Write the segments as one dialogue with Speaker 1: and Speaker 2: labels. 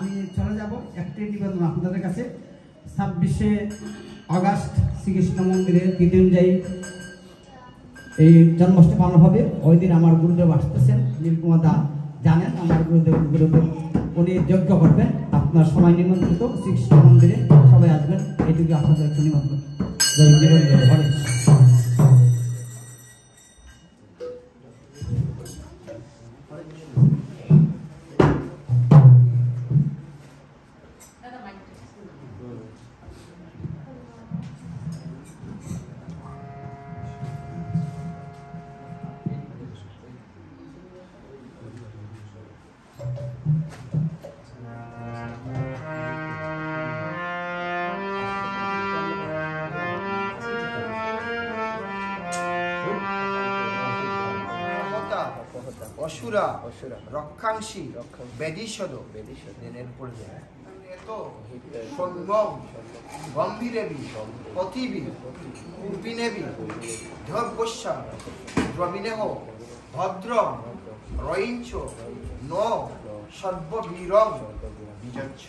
Speaker 1: আমি চলে যাব একটাই নিবেদন আপনাদের কাছে। 26শে আগস্ট শ্রীকৃষ্ণ মন্দিরে দ্বিতীয় এই জন্মাষ্টমী পালন হবে। ওই দিন আমার গুরুদেব আসতেছেন, নীলকুমার দা জানেন আমার গুরুদেব উনি যজ্ঞ করবেন। আপনার সবাই নিমন্ত্রিত, শ্রীকৃষ্ণ মন্দিরে সবাই আসবেন, এইটুকু আপনাদের একটু নিমন্ত্রণ।
Speaker 2: অসুরা রক্ষাংশী বেদিষদ সন্ন্যম গম্ভীরেবি পথিবি কূপিনেবি ধর্বস্যা দ্রবিণেহ ভদ্রম রয়িঞ্চ ন সর্ববীরং বিজচ্ছ।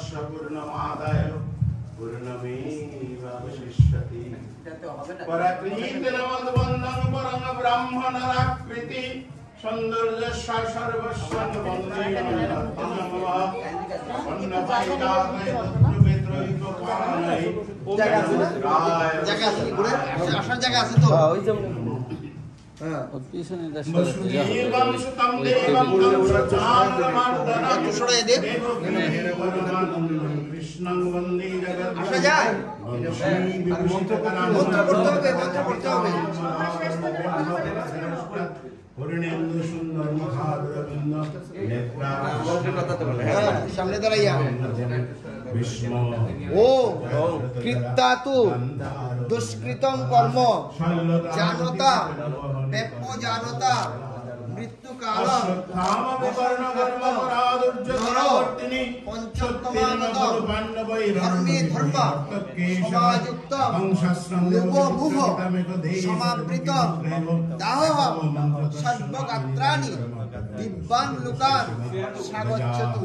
Speaker 3: पूर्णमदस्य पूर्णमादाय पूर्णमेवावशिष्यते परक्रीतनमद्वन्दं परं ब्राह्मणराकृति सौन्दर्यस्य सर्वस्वं वन्दे कृष्णं वन्दे पूर्णेन्दु सुंदर मुखारविंद
Speaker 2: सामने दाঁড়াইয়া
Speaker 3: विष्णु
Speaker 2: ओ कृत्तातु दुष्कृतं कर्म जानता बेपो जानता मृत्यु काल
Speaker 3: काम विकर्ण कर्म परादुर्जनवर्तिनी
Speaker 2: पंचोत्तमागत धर्मे धर्म समायुक्त लोभो मुह समावृत दाह सर्वगात्राणि दिव्यान् लोकान् स्वागच्छतु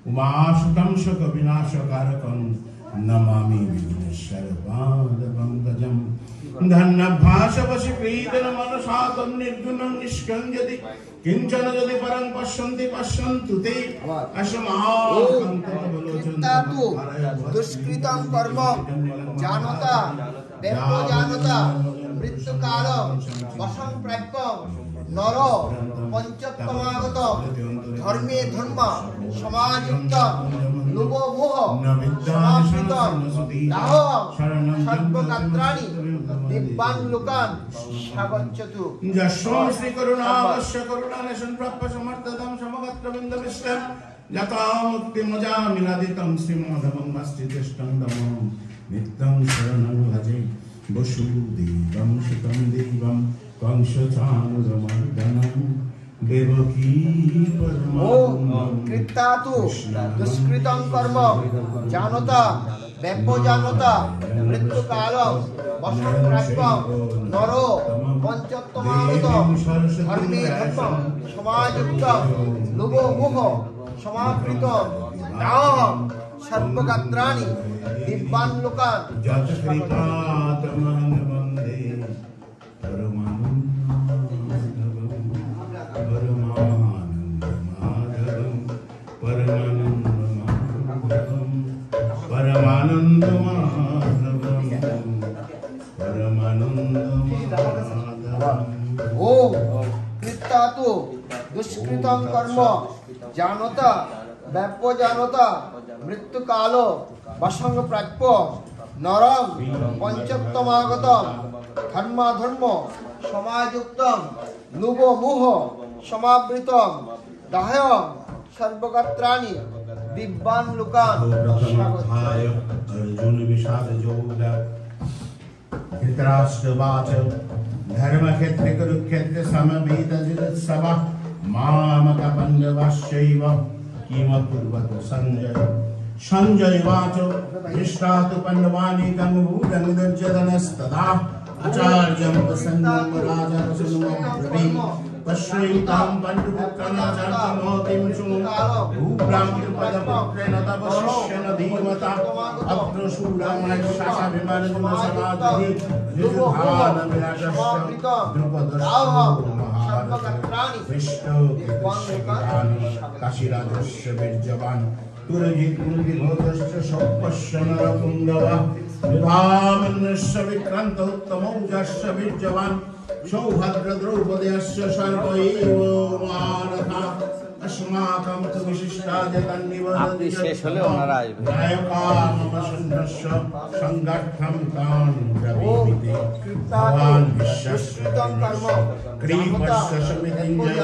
Speaker 3: उमाशुतं शोकविनाशकारकं नमामि विघ्नेश्वरपादपङ्कजं धन्यभाषवशीकृतं मनसा तन्निर्गुणं निष्कञ्जति किंचन यदि परं पश्यन्ति पश्यन्तु ते
Speaker 2: अस्माकं दुष्कृतं कर्म जानता बेपो जानता मृत्यु काल वशं प्राप्य नर पंचोत्तमागत धर्मे धर्म समायुक्त लोभो मोह समावृत दाह सर्वगात्राणि दिव्यान् लोकान् स्वागच्छतु
Speaker 3: यस्मै श्री करुणावश्य करुणानिशं प्राप्य समर्थदं समगत्रविन्दविष्टं यथा मुक्तिमजामिनादितं श्रीमधवं अस्तिष्ठं दमं नित्यं शरणं भजे वसुदेवं सुतं देवं कंसचाणूरमर्दनं देवकी परमानन्दं
Speaker 2: कृत्तातु दुष्कृतं कर्म जानता बेपो जानता मृत्यु काल वशं प्राप्य नरो पंचोत्तमागत धर्मे धर्म समायुक्त लोभो मोह समावृत दाह सर्वगात्राणि दिव्यान् लोकान् ओम कृत्तातु दुष्कृतं कर्म जानता बेपो जानता मृत्यु काल वशं प्राप्य नरं पंचोत्तमागत धर्माधर्म समायुक्त लोभो मोह समावृत दाह सर्वगात्राणि दिव्यान् लोकान्
Speaker 3: अर्जुन विषाद जोग धृतराष्ट्रवाच धर्मक्षेत्रे कुरुक्षेत्रे समवेतजित्सवः मामकपङ्गवश्चैव किमकुर्वत संजय संजय वाच दृष्टातु पण्डवानीकं भूरङ्गदुर्जनस्तदा आचार्यं प्रसन्नं राजा वसुमब्रवीत् पश्यैतां पण्डुपुत्रनाचार्यमोतिं भूभ्रान्तिपदपुत्रेण तव शिष्येन धीमता अप्रशूलमयशासविमर्दनसमाधिः युधानविराजश्च काशीराजस्य वीर्यवान् तुरजित्कुलविभोगश्च शौक्यश्च नरपुङ्गवः विभामन्यस्य विक्रान्तोत्तमौजस्य वीर्यवान् सौभद्रद्रौपदयस्य सर्व एव महारथा अस्माकं तु विशिष्टाय तन्निवदति नायकामवसन्नस्य सङ्गठं तान् ब्रवीमिते भवान् विश्वस्य क्रीपस्य समितिञ्जय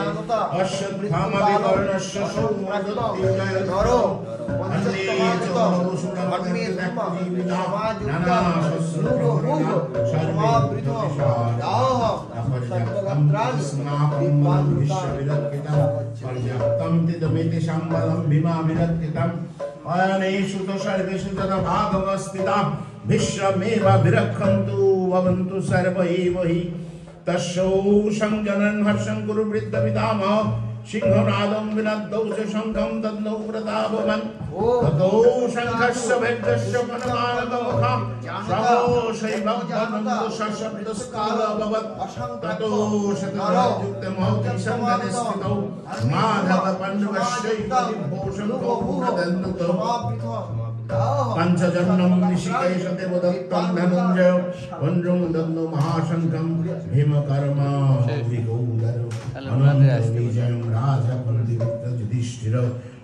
Speaker 3: अश्वत्थामविवर्णस्य सौमदत्तिञ्जय नरो अन्ये च बहुसुरमन्वितक्तिविदा नानाशस्रुः सर्वावृतशाः अपरजक्तं स्नापं विश्वविरक्तितं पर्याप्तं तिदमिति सम्बलं भीमाविरक्तितं अयनेषु तु सर्वेषु तथा भागवस्थिताः विश्वमेव विरक्षन्तु भवन्तु सर्व एव हि तस्यो संजनन् हर्षं कुरु वृद्धपितामह सिंहनादं विनद्दौ च शङ्खं तन्नो प्रतापवन् ततो शङ्खस्य भेद्यस्य वनमानतमुखं श्रवो शैवब्दनन्दशब्दस्कालभवत् ततो शतराजुक्तमौति सन्दनिस्थितौ माधवपण्डवश्चैकविभूषणो पूर्णदन्नुतो पंचजन्म ऋषिकेश देवदत्तं धनञ्जय वन्द्रं दन्नो महाशङ्खं भीमकर्मा विगोदर अनन्त विजयं राजा पण्डित युधिष्ठिर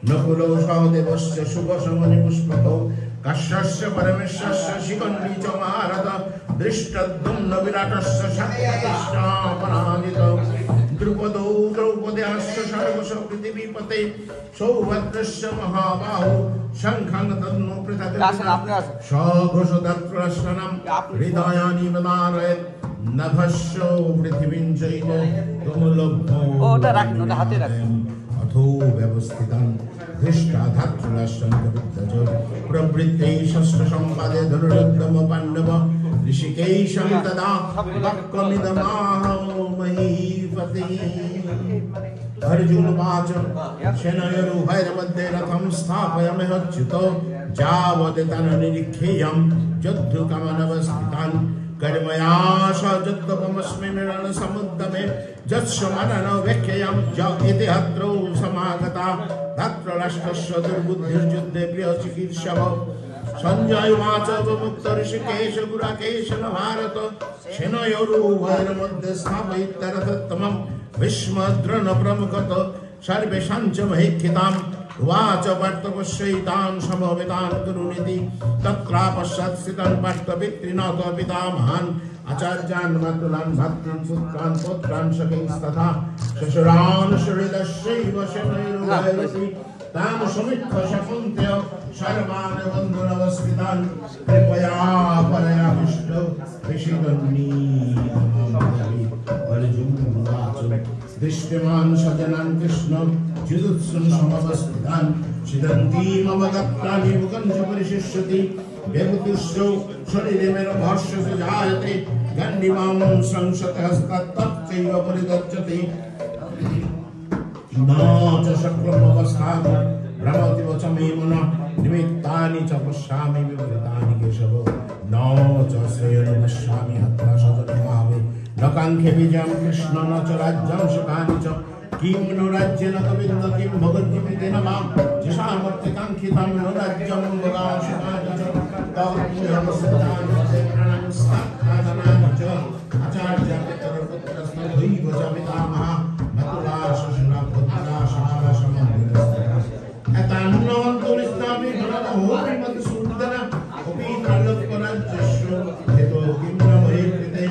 Speaker 3: नकुलो सहदेवस्य शुभशमनि पुष्पकौ कश्यस्य परमेश्वरस्य शिखण्डी च महारथ दृष्टद्युम्न विराटस्य शक्तिष्टापराजित द्रुपदौ द्रौपद्याश्च सर्वश पृथिवीपते सौभद्रस्य महाबाहु शङ्खं तन्नो पृथक् सघोषदत्रशनं हृदयानि वदारयत् नभस्य पृथिवीं चैव तुमुलभ्यो अथो व्यवस्थितं धृष्टाधातृराष्ट्रं प्रवृत्ते षष्ठसंवादे धनुरुद्गम पाण्डव ऋषिकेशं तदा वाक्यमिदमाहो महीपते अर्जुनवाच सेनयोरुभयोर्मध्ये रथं स्थापयामह्युत यावदेतान्निरीक्षेयं जद्धुकमनवस्थितान् कर्मया सजत्तमस्मि रणसमुद्यमे जत्समनन व्याख्यां ज इति हत्रौ समागता धातृराष्ट्रस्य दुर्बुद्धिर्युद्धे प्रियचिकीर्षव संजय उवाच विमुक्त ऋषिकेश गुराकेश न भारत सेनयोरुभयोर्मध्ये स्थापयित्वा रथोत्तमं भीष्मद्रोण प्रमुखत सर्वेषां च महीक्षिताम् उवाच पार्थपश्यैतान् समवेतान् कुरुनिति तत्रापश्चात् स्थितान् पार्थपितॄणां पितामहान् आचार्यान् मातॄन् भ्रातॄन् पुत्रान् पौत्रान् सखैस्तथा श्वशुरान् सुहृदश्चैव सेनयोरुभयोरपि तान् समीक्ष्य शकुन्तय सर्वान् बन्धुरवस्थितान् कृपया परयाविष्टौ दृष्ट्वान् सजनान् कृष्ण जुदुत्सुं समवस्थितान् सिदन्ती मम गत्राणि मुखं च परिशिष्यति व्यभूतिश्चौ शरीरे मेन भाष्यस्य जायते गण्डिमां संसतहस्तत्तच्चैव परिगच्छति न च शक्रमवस्थां भ्रमति वच मे मनः निमित्तानि च पश्यामि विपरीतानि केशव न च श्रेयोन् पश्यामि हत्वा सजनभावे न काङ्क्षे विजयं कृष्ण न च राज्यं सुखानि च किं नो राज्येन कविन्द किं भगवद्गीते न मां यशामर्थकाङ्क्षितं नो राज्यं भोगां सुखानि च तवपुण्यमस्तानि प्राणानि च आचार्य पितरपुत्रस्तदैव च पितामहः मतुला शशुरा पुत्रा शाला समन्वितः एतान्नोऽन्तरिष्टामि गणमहोऽपि मधुसूदन अपि नलोत्पराज्यश्रो हेतो किं न महे कृते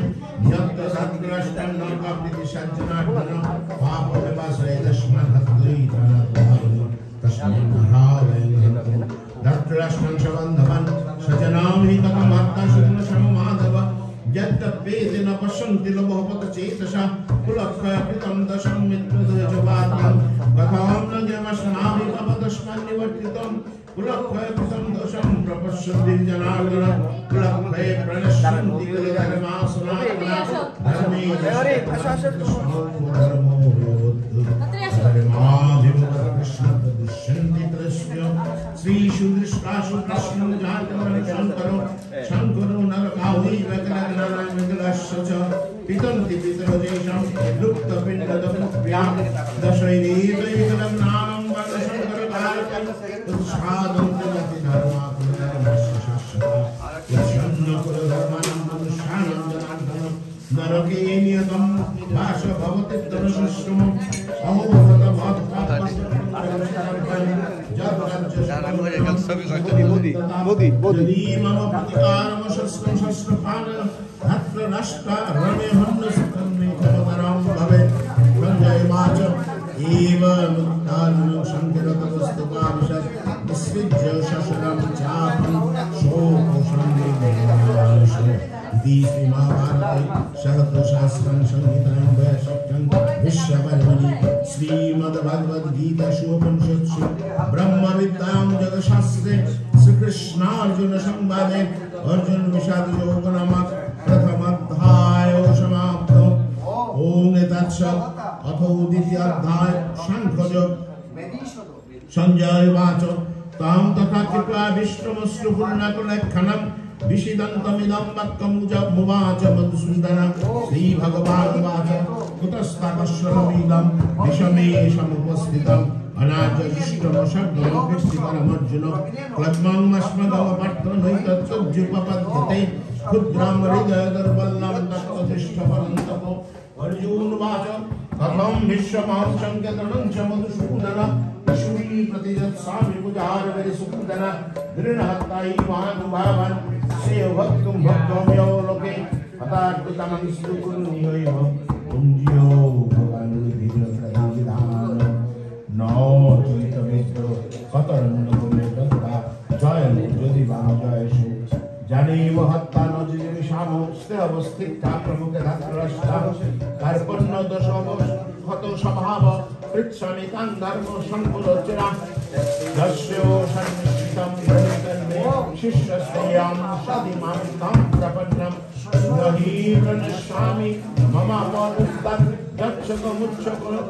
Speaker 3: यत् सद्ग्रष्टं न काप्यति सज्जनार्दन पापविपाशे तस्मात् हत्वैतानात्मनो तस्मै महावयं धर्तराष्ट्रं च बन्धवान् सजनां हि कथमात्मा शुक्लशममाधव यद्यपेते न पश्यन्ति लोभोपतचेतसा कुलक्षयकृतं दशं मित्रद्वयजवाद्यं कथं न ज्ञमश्नामि तव तस्मान्निवर्तितं कुलक्षयकृतं दशं प्रपश्यन्ति जनार्दन कुलक्षये प्रणश्यन्ति कलिधर्मासुरात्मना धर्मे कृष्ण श्रीशुदृष्टाशु कृष्णं जातं शङ्करो शङ्करो नरकावै वैकलग्नानामिकलश्च च पितन्ति पितरोजेषां लुप्तपिण्डदमुप्यां दशैरेवैकलग्नानं वदशङ्करकारकं उत्सादं जगति धर्माकुलधर्मस्य शाश्वता यच्छन्नकुलधर्माणां मनुष्याणां जनार्दन नरके नियतं वास भवति तनुसुष्टुमम् श्रीमद्भगवद्गीतासु ब्रह्मविद्यां जगशास्त्रे श्रीकृष्णार्जुन संवादे अर्जुन विषाद योग नामक प्रथम अध्याय समाप्त। ओम एतच्च अथो द्वितीय अध्याय सांख्ययोग संजय वाच ताम तथा कृपया विष्णुमस्तु पुण्यकुलेखनम् विषिदन्तमिदं वाक्यमुवाच मधुसूदनः श्री भगवान् वाच कुतस्ताकश्रममिदं विषमे समुपस्थितम् अनाजरिष्टमशब्दमर्जुन क्लग्ममस्मदवपट्टनैतत्सज्जुपपद्यते क्षुद्रं हृदयदुर्बलं तत्त्वतिष्ठपरन्तपो अर्जुन वाच कथं विश्वमांशङ्क्यतनं च मधुसूदन विशुरी प्रतिजत्सामि पुजारविरिसुन्दन दृढहत्तायि महानुभावान् सेव भक्तुं भक्तोऽम्यो लोके हतार्पितमंस्तु कुर्निहैव पुञ्ज्यो भगवान् विधिप्रधान नौ चैतमेत्र कतरन्न कुले दत्ता जय ज्योति जयसु जानेव हत्ता न जिमिषामो स्थे अवस्थिता प्रमुख धात्रष्टा कार्पण्य दशम हतो स्वभाव पृच्छामि तां धर्म संकुलोचना दस्यो सन्निष्ठितं ब्रह्मकर्मे शिष्यस्तेयां सदिमां तं प्रपन्नं नहि प्रणश्यामि मम अपनुत्तम्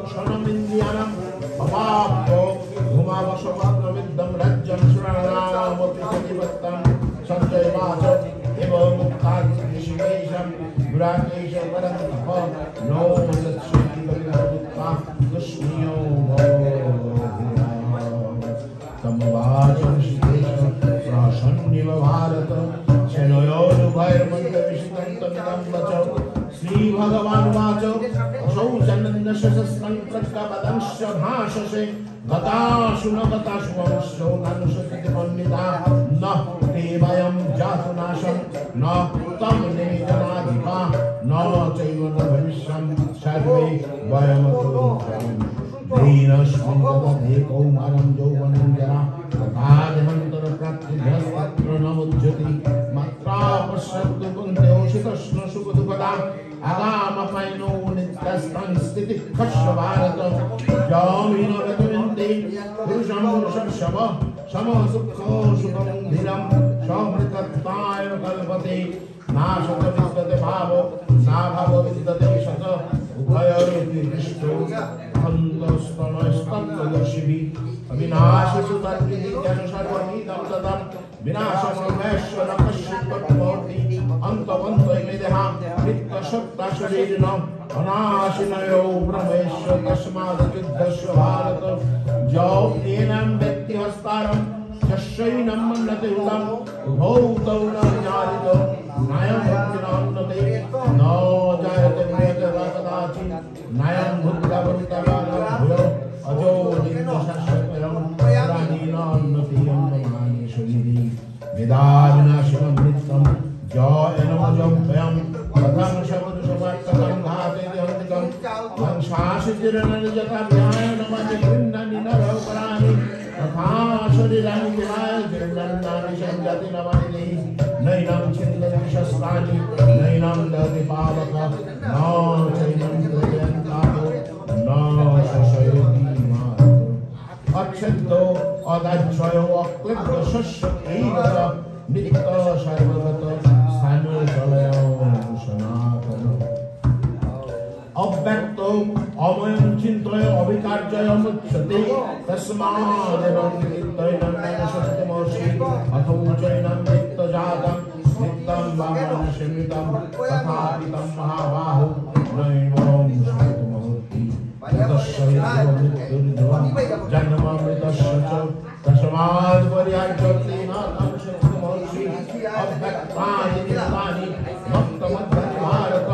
Speaker 3: क्षणमिन्द्रियाणाम् अपाप्तो भूमावशपात्रविद्धं राज्यं शरणनामपि सतिवत्तं सञ्जय वाच एव मुक्ताद्विषेशं दुराकेश परन्तप नो लक्ष्मीकविता दुष्मियो तमुवाच ऋषिकेश प्राशन्निव भारत शनयोरुभयर्मण्डविषितं तमिदं वच श्री भगवान् वाच शौचनन्दशस्तं प्रकपदंश्च भाषसे गताशु न गताशु वंशो नानुशतिमन्विता न ते वयं जातुनाशं न तं निजनाधिपा न चैव न भविष्यं सर्वे वयमतो दीनस्मिन् जगते कौमारं यौवनं जरा तथादिहन्तरप्राप्तिभ्यस्तत्र न मुज्यति मात्रा पश्यन्तु कुन्त्योषितश्न सुखदुःखदा आगामपैनो नित्यस्तं स्थितिः भारत जामिनो रघुविन्दे पुरुषं पुरुषर्षभ समसुखो सुखं धीरं समृतत्वाय कल्पते नाशत विद्यते भाव नाभाव विद्यते शत उभयोरिति दृष्टो अन्तस्तमस्तत्त्वदर्शिभिः अविनाशिषु तद्विद्यं सर्वमिदं तदं विनाशममेश्वर कश्चित्तमूर्ति अन्तवन्तैमे देहा नित्यसत्ताशरीरिणम् अनाशिनयो ब्रह्मेश्वर तस्मादयुद्धस्य भारत जौ येनं व्यक्ति हस्तारं यस्यैनं मन्यते उदं उभौ तौ न विजारितो नायं भक्तिनाम्नते न जायते म्रियते वा कदाचित् नायं भूत्वा भूयो अजो नित्यशाश्वतयं पुराणीनान्नतीयं ममानि शरीरी वेदाविनाशिनं नित्यं जयनमजं भयं कथं शब्दशवाक्यं घाते देहन्तिकं वंशाशिचिरनर्जता व्यायनमति गृह्णानि नरपराणि तथा शरीराणि विहाय गृह्णन्नानि संजति नवनिधि नैनं छिन्दन्ति शस्त्राणि नैनं दहति पावक न चैनं कृतयन्तापो न शशयति अच्छेदो अदाच्छयो अक्लिप्तशस्य एव नित्य सर्वगत स्थानचलयो सनातन अव्यक्तो अमयं चिन्तय अविकार्यमुच्यते तस्मादेवं नित्यैनं नश्यतिमर्षि अथो चैनं नित्यजातं नित्यं वामनशमितं तथापि तं महाबाहो नैवं शक्तुमहति जन्ममृतस्य च तस्माद् पर्यायतेनातं शक्तिमहर्षि अव्यक्तानि नित्यानि भक्तमद्धति भारत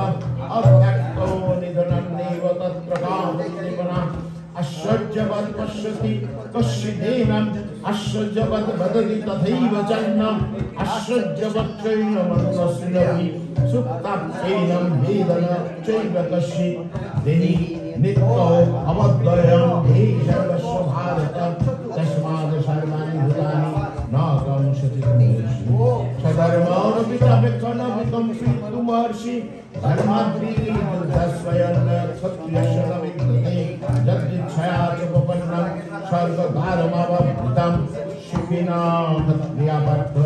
Speaker 3: अव्यक्तो निधनन्नेव तत्र कामनिपना आश्चर्यवत् पश्यति कश्चिदेनम् आश्चर्यवत् वदति तथैव चैनम् आश्चर्यवत् चैनमनुस्मृति सुप्ताप्येनं वेदन चैव कश्चित् देहि नित्यो अवद्वयं हि सर्वस्व भारत तस्माद् सर्वाणि भूतानि न कंसति सधर्मोऽपि तमेकमहर्षि धर्माद्रीतस्वयं क्षत्रियस्य न विद्यते यद्इच्छया च प्रपन्नं स्वर्गद्वारमवभृतं शिखिनां क्षत्रियापार्थ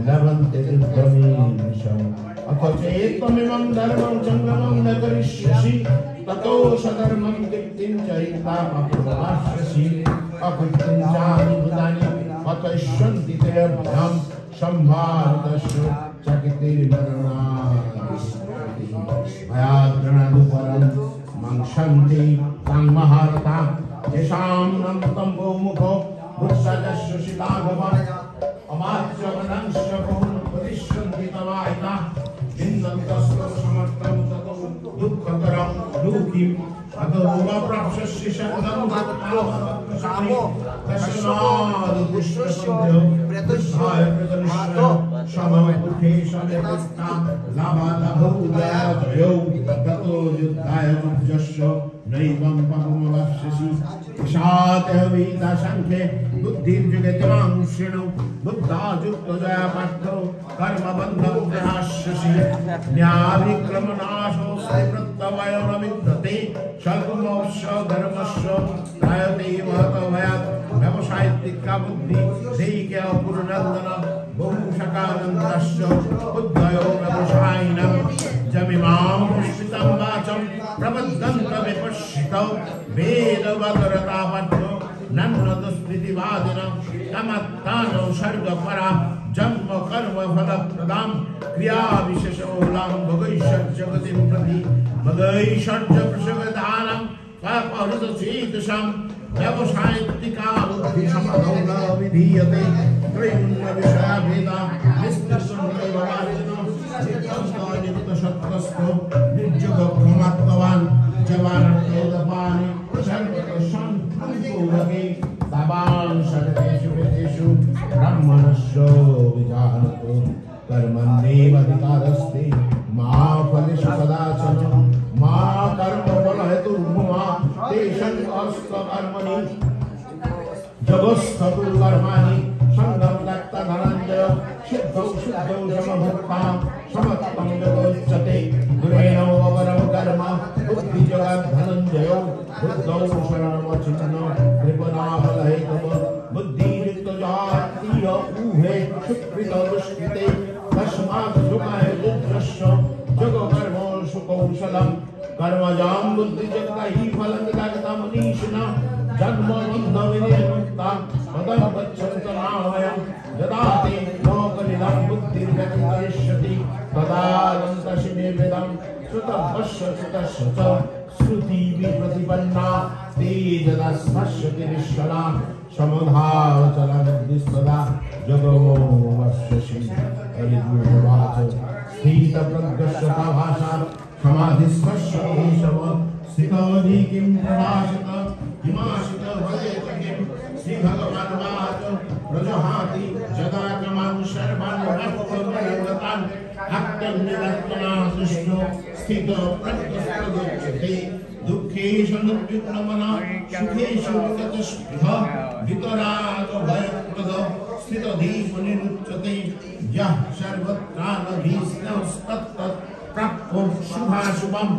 Speaker 3: लभन्ते दुर्गमेशम् अथ चेत्त्वमिमं धर्मं जङ्गमं न करिष्यसि ततो सधर्मं कीर्तिं चरितामप्रभास्यसि अकृत्यं चानि भूतानि पतयिष्यन्ति ते अभ्यां संभावितस्य चकितिर्मरणात् भयाद्रणादुपरं मंशन्ति तं महारथा येषां नन्तं बहुमुखो बुद्धस्य शिलाघवम् अमात्य वनंश्च बहुपदिष्यन्ति तवाहिता भिन्नन्तस्व समर्थं ततो दुःखकरं दुःखीम् अतो प्राप्स्यसि शरणं कामो तस्मादुष्टस्य प्रेतस्य सममुखे समेतस्ता लाभालाभोदयो ततो युद्धाय मुज्जस्य नैवं पापमवाप्स्यसि ईशातेऽवीता संख्ये बुद्धिर्जगतिमां शृणु बुद्धाजुक्तजया पार्थो कर्मबन्धं प्रहास्यसि न्यायविक्रमनाशो प्रत्यवयो न विद्यते शल्कुमोऽस्य धर्मस्य त्रायते महतभयात् व्यवसायिका बुद्धि दैक्य पुरुनन्दन बहुशकानन्दश्च बुद्धयो व्यवसायिनं जमिमां पुष्पितं वाचं प्रबद्धन्तविपश्यतौ वेदवदरतापद्धो नन्नदस्मृतिवादिनं कमत्तानो सर्गपरा जन्म कर्म फलप्रदां क्रियाविशेषोलां भगैषज्जगतिं प्रति मगैषज्ज प्रसवदानं पापहृतचेतसां व्यवसायिका बुद्धिसमधौ न विधीयते त्रैगुण्यविषयाभेदा निष्कर्षणैववादिनो नित्यसत्त्वस्थो निर्जगक्षमात्मवान् जवानत्योदपानि सर्वतोषन्तोरगे दावान् सर्वेषु वेदेषु ब्रह्मणस्य विजानतो कर्मण्येवाधिकारस्ते मा फलेषु कदाचन मा कर्मफलहेतुर्भुमा तेषां कर्मणि जगत्स्थतु कर्माणि संगं दत्त धनञ्जय शुद्धौ शुद्धौ समभक्तां समत्वं जगोच्यते गुरेणो अवरं कर्म बुद्धिजगत् धनञ्जयो बुद्धौ शरणमचिन्नो कृपणाफलहेतव बुद्धियुक्तजातीय ऊहे सुकृतदुष्कृते तस्मात् सुखाय दुर्धस्य जगकर्मसु कौशलं कर्मजां बुद्धिजगता हि फलं ददाता मनीषिणा जन्म बंध विनियुक्ता मदं गच्छन्तनामयं यदा ते लोकनिधं बुद्धिर्गतिष्यति तदा अनन्तशिने वेदं श्रुतवश्य श्रुतस्य च श्रुतिविप्रतिपन्ना ते यदा स्पश्यति निश्चला समधावचला बुद्धिस्तदा जगमो वश्यसि हरिद्वाच स्थितप्रज्ञस्य भाषा समाधिस्पश्य केशव स्थितोधि किं प्रभाषत हिमाशित भजेत किं श्री भगवानुवाच प्रजहाति जदा क्रमान् सर्वान् भक्तमयगतान् अत्यन्निरत्नादृष्टो स्थितो प्रज्ञस्तदुच्यते दुःखेषु निर्विघ्नमनः सुखेषु विगतस्पृहः वितरागो भयप्रदः स्थितधीमुनिरुच्यते यः सर्वत्रानभीष्णस्तत्तत् प्राप्तो शुभाशुभं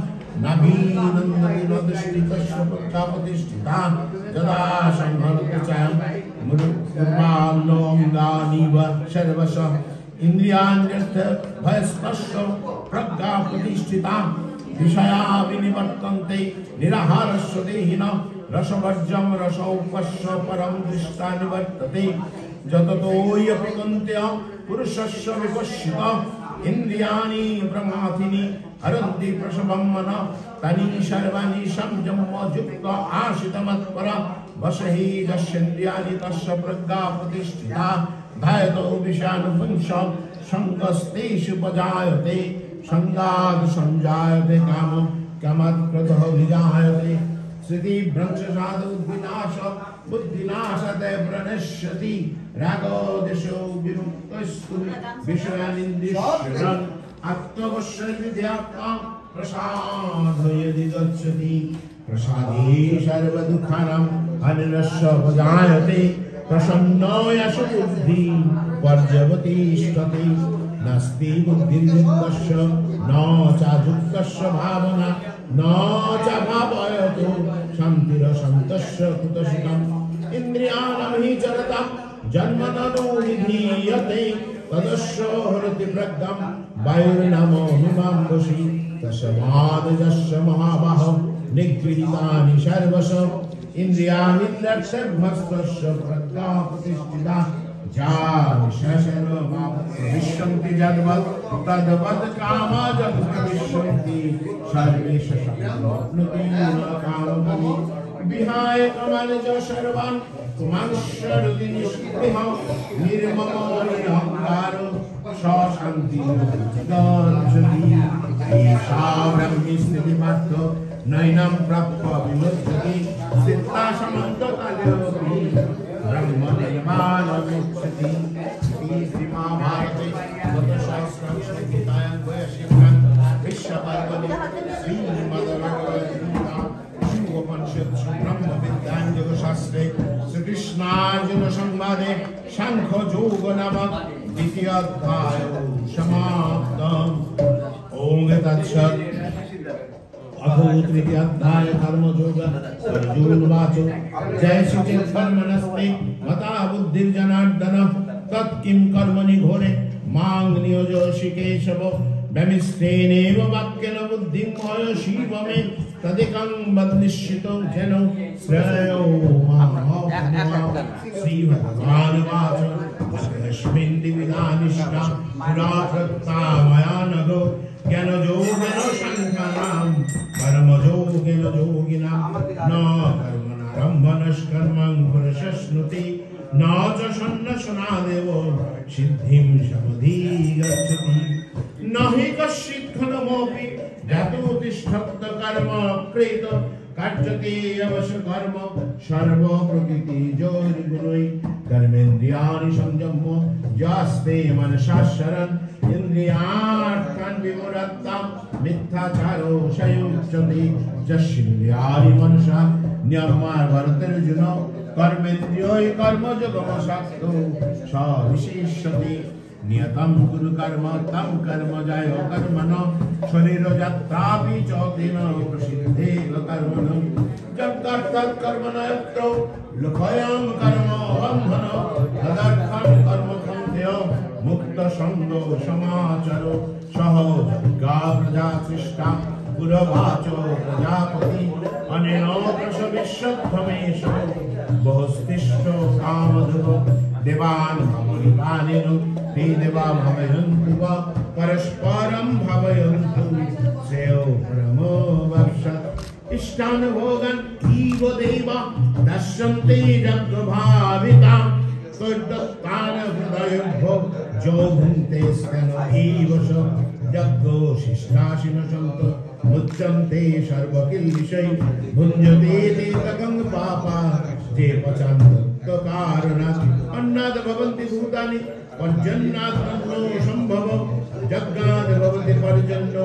Speaker 3: नभीनन्दनिरदृष्टितस्य प्रजापतिष्ठिता यदा संहरति मुरुक्मान्नोऽङ्गानीव सर्वशः इन्द्रियाण्यर्थ भयस्पश्च प्रज्ञाप्रतिष्ठिता विषया विनिवर्तन्ते निराहारस्य देहिनः रसवर्जं रसौपस्य परं दृष्टा निवर्तते जततोऽयपिकन्त्य पुरुषस्य विपश्यतः इंद्रियाणि प्रमाथिनि हरन्ति प्रसवं मनः तनि सर्वाणि संयमयुक्त आशितमत्पर वशहि यस्येन्द्रियाणि तस्य प्रज्ञा प्रतिष्ठिता धायतो विषयानुपुंस संगस्तेषुपजायते संगाद् संजायते काम कामात् क्रोधः विजायते स्थितिभ्रंशसाधुर्विनाश बुद्धिनाशते प्रणश्यति रागो दिशो विमुक्तस्तु विषयानिन्द्रियश्रवन् आत्मवश्यविद्यात्मा प्रसादयदि गच्छति प्रसादे सर्वदुःखानाम् अनिरस्य उपजायते प्रसन्नो यशो बुद्धि पर्यवतिष्ठति नास्ति बुद्धिर्लिङ्गस्य न चाजुक्तस्य भावना न च भावयतो शान्तिरशान्तस्य कुतसितम् इन्द्रियाणां हि चरतां जन्मनो विधीयते तदस्य हरति प्रज्ञां वायुर्नामो हिमाम्बसि तस्माद् यस्य महाबाहो निगृहीतानि सर्वशः इन्द्रियाणीन्द्रियक्षर्भस्तस्य प्रज्ञा प्रतिष्ठिता सर्वं विश्वन्ति जद्वत् तद्वत् कामजं विश्वन्ति सर्वेश शक्नोति काममि विहाय कमलज सर्वान् कुमांशरुति निष्क्रियः निर्ममो निरहङ्कारो शान्ति गच्छति ईशा ब्रह्मी स्थितिमत्तो नैनं प्राप्य विमुच्यते स्थिता समन्तकालोऽपि ब्रह्मनिर्वाणमुच्यते इति महाभारते गतशास्त्रगीतायां द्वयशिखरं विश्वपर्वणि श्रीमद्भगवद्गीता उपनिषत्सु ब्रह्मविद्यां योगशास्त्रे श्रीकृष्णार्जुन संवादे शंखयोग नामक द्वितीय अध्याय समाप्तम्। ओम तत्सत्। अथो तृतीय अध्याय कर्मयोग अर्जुन उवाच जय श्रीचैतन्यमनस्ते मता बुद्धिर्जनार्दन तत्किं कर्मणि घोरे मां नियोजयसि केशव ब्रह्मिष्ठेनेव वाक्येन बुद्धिं मय शिव मे तदेकं वदनिश्चितो जनो श्रेयो श्रीभगवानुवाच अस्मिन् द्विविधानिष्ठा पुरा कृता मया नघो ज्ञानयोगेन साङ्ख्यानां कर्मयोगेन योगिनां न कर्मणारम्भनष्कर्मं पुरुषश्नुति न च सन्न्यासनादेव सिद्धिं समधिगच्छति न हि कश्चित् खलमपि जातोतिष्ठत् कर्म कृत कार्यते अवश्य कर्म सर्वप्रकृतिजोर्गुणै कर्मेन्द्रियाणि संयम्य यास्ते मनसा शरन् इन्द्रियार्थान् विमुक्तां मिथ्याचारो संयुज्यते यस्येन्द्रियाणि मनसा नियम्यवर्तेर्जुन कर्मेन्द्रियै कर्मयोगमशाक्तो स विशेष्यते नियतं कुरु कर्म तं कर्म जय कर्मणो शरीरजात्रापि च तेन प्रसिद्धे कर्मणो जगत् कर्मणो लोकयं कर्म बन्धन तदर्थं कर्म संध्य मुक्त संगो समाचरो सह जग्गा प्रजा सृष्टा पुरवाचो प्रजापति अनेन प्रसविष्यध्वमेश बहुस्तिष्ठो कामधुव देवान् भवनिपानेन ते देवा भवयन्तु वा परस्परं भवयन्तु श्रेयो परमो वर्षत् इष्टान् भोगान् इव देवा दर्शन्ते जग्भाविता तद्दत्तान् हृदयभो जो भुङ्क्ते स्तन एव स यज्ञो शिष्टाशिन सन्तो मुच्यन्ते सर्वकिल्बिषै भुञ्जते ते तगं पापा ते पचान्तकारणात् अन्नाद् भवन्ति भूतानि पर्जन्यात् अन्नो सम्भव यज्ञाद् भवति पर्जन्यो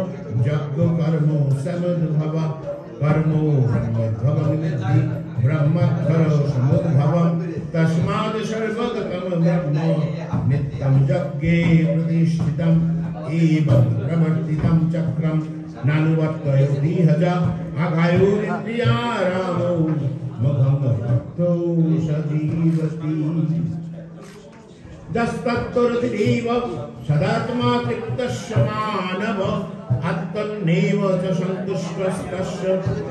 Speaker 3: यज्ञो कर्मो समुद्भव कर्मो ब्रह्मोद्भवमिति ब्रह्मोद्धरो समुद्भवम् तस्माद् सर्वगतं ब्रह्म नित्यं यज्ञे प्रतिष्ठितम् एवं प्रवर्तितं चक्रं नानुवर्तयति हजा आगायोरिन्द्रियारामो मुखं भक्तो सजीवति दस्तत्तुरतिरेव सदात्मा तृप्तस्य मानव आत्मन्नेव च सन्तुष्टस्तस्य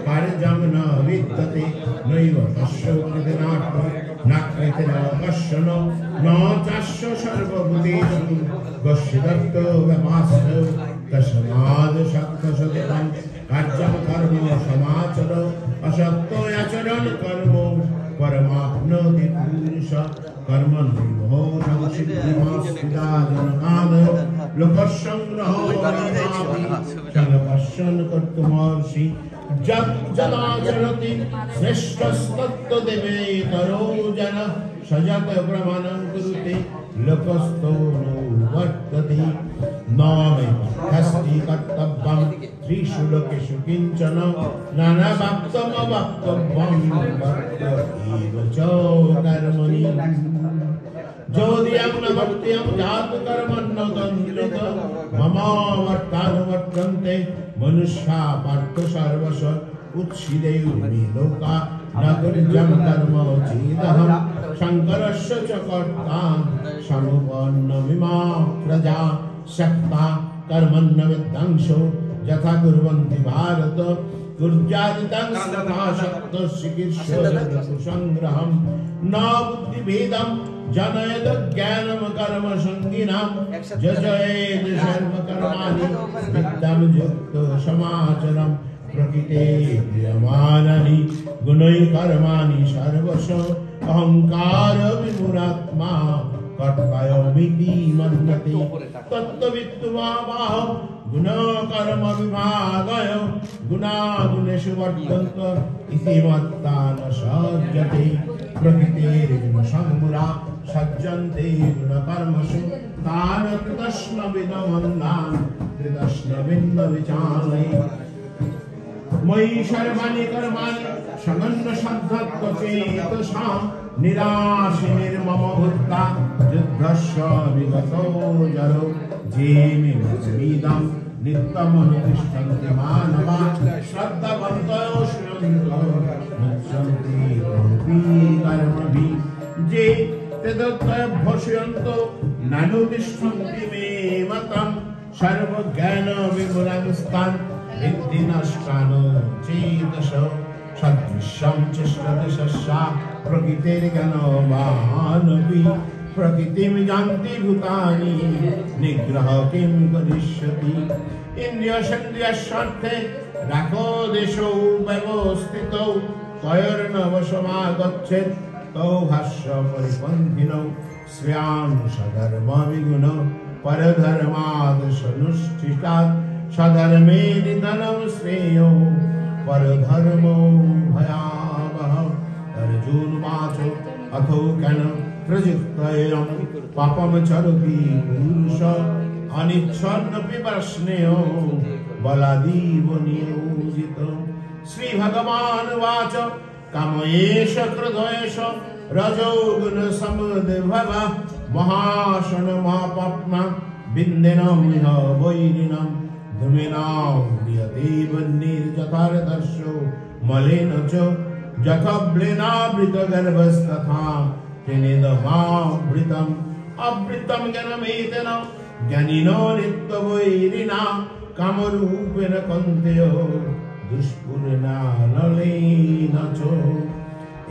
Speaker 3: कार्यं न विद्यते नैव तस्य कृतिनार्थो न कृतिना कश्चन न चास्य सर्वभूतेषु कश्चिदर्थो व्यपास्य तस्माद् शक्तसततं कार्यं कर्म समाचर असक्तो याचरन् कर्म परमाप्नोति पुरुष कर्मण्यो संसिद्धिमास्तिदाजनकाद लोकसंग्रहो संगपश्यन् कर्तुमर्षि जदाचरति श्रेष्ठस्तत्तदेवेतरो जनः सजत प्रमाणं कुरुते लोकस्थो नो वर्तते न मे हस्ति कर्तव्यं त्रिषु लोकेषु किञ्चन नानाभक्तमभक्तव्यं भक्त्यैव च कर्मणि ज्योतियं न भक्त्यं जात कर्मण्य तन्त्रत मम वर्तानुवर्तन्ते मनुष्या पार्थ सर्वश उत्सिदेयुर्मे लोका न कुर्यं कर्म चेदहं शङ्करस्य च कर्ता समुपन्नमिमा प्रजा शक्ता कर्मण्य विद्वांसो यथा कुर्वन्ति भारत तुर्यादितं सदाशक्तो चिकीर्षोरसंग्रहं न बुद्धिभेदं जनयत ज्ञानं कर्म संगिनां जजयेद सर्वकर्माणि विद्यां युक्तो समाचरं प्रकृते क्रियमाणानि गुणैः कर्माणि सर्वशः अहंकार विमुरात्मा कर्तव्यमिति मन्यते तत्त्ववित्तुमावाह गुण कर्म विभागय गुणागुणेषु वर्तन्त इति मत्ता न सज्जते प्रकृतेर्गुणसम्मुरा सज्जन्ते गुणकर्मसु तान् तृष्णविदमन्नान् त्रितृष्णविन्नविचारये मयि सर्वाणि कर्माणि समन्वशब्दत्वचेतसां निराशि निर्मम भूत्वा युद्धस्य विगतो जरो जेमिदं नित्यमनुतिष्ठन्ति मानवा श्रद्धावन्तयो श्रृण्वन्तो मुच्यन्ते कर्मभिः जे तदर्थभ्यस्यन्तो नानुतिष्ठन्ति मे मतं सर्वज्ञानविमूढस्तान् विद्धि नष्टानो चेतस सदृशं चेष्टदशस्या प्रकृतिर्ज्ञानवानपि प्रकृतिं यान्ति भूतानि निग्रह किं करिष्यति इन्द्रियस्येन्द्रियस्यार्थे राखो देशौ व्यवस्थितौ तयोर्नवशमागच्छेत् तौ भाष्य परिपन्थिनौ श्रेयान् सधर्मविगुणौ परधर्मादनुष्ठितात् सधर्मे निधनं श्रेयो परधर्मो भयावह अर्जुनवाच अथो केन प्रयुक्तयं पापं चरति पुरुष अनिच्छन्नपि प्रश्नेयो बलादीव नियोजितो श्री भगवान् वाच कामयेष क्रोधयेष रजो गुणसमुद्भव महाशन महापाप्मा विन्देनं इह वैरिणं धूमेनाव्रियते वह्निर्यथार्दर्शो मलेन च जखब्लेनावृतगर्भस्तथा तेनेदमावृतम् आवृतं ज्ञानमेतेन ज्ञानिनो नित्यवैरिणा कामरूपेण कन्तेयो दुष्पूर्णानलेन च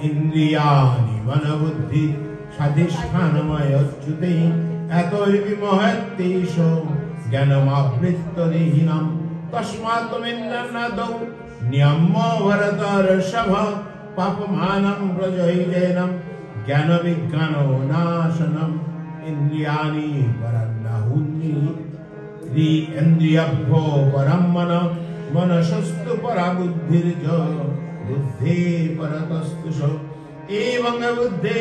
Speaker 3: इन्द्रियाणि मनोबुद्धि स्वाधिष्ठानमयच्युते एतैर्विमोहत्येषो ज्ञानमावृत्तदेहिनां तस्मात् त्वमिन्द्रनादौ नियम्य भरतर्षभ पापमानं प्रजहिजैनं ज्ञानविज्ञानो नाशनम् इन्द्रियाणि परन्नाहुन्नि इन्द्रियभ्यो परं मनः मनसस्तु परा बुद्धिर्ज बुद्धे परतस्तु स एवं बुद्धे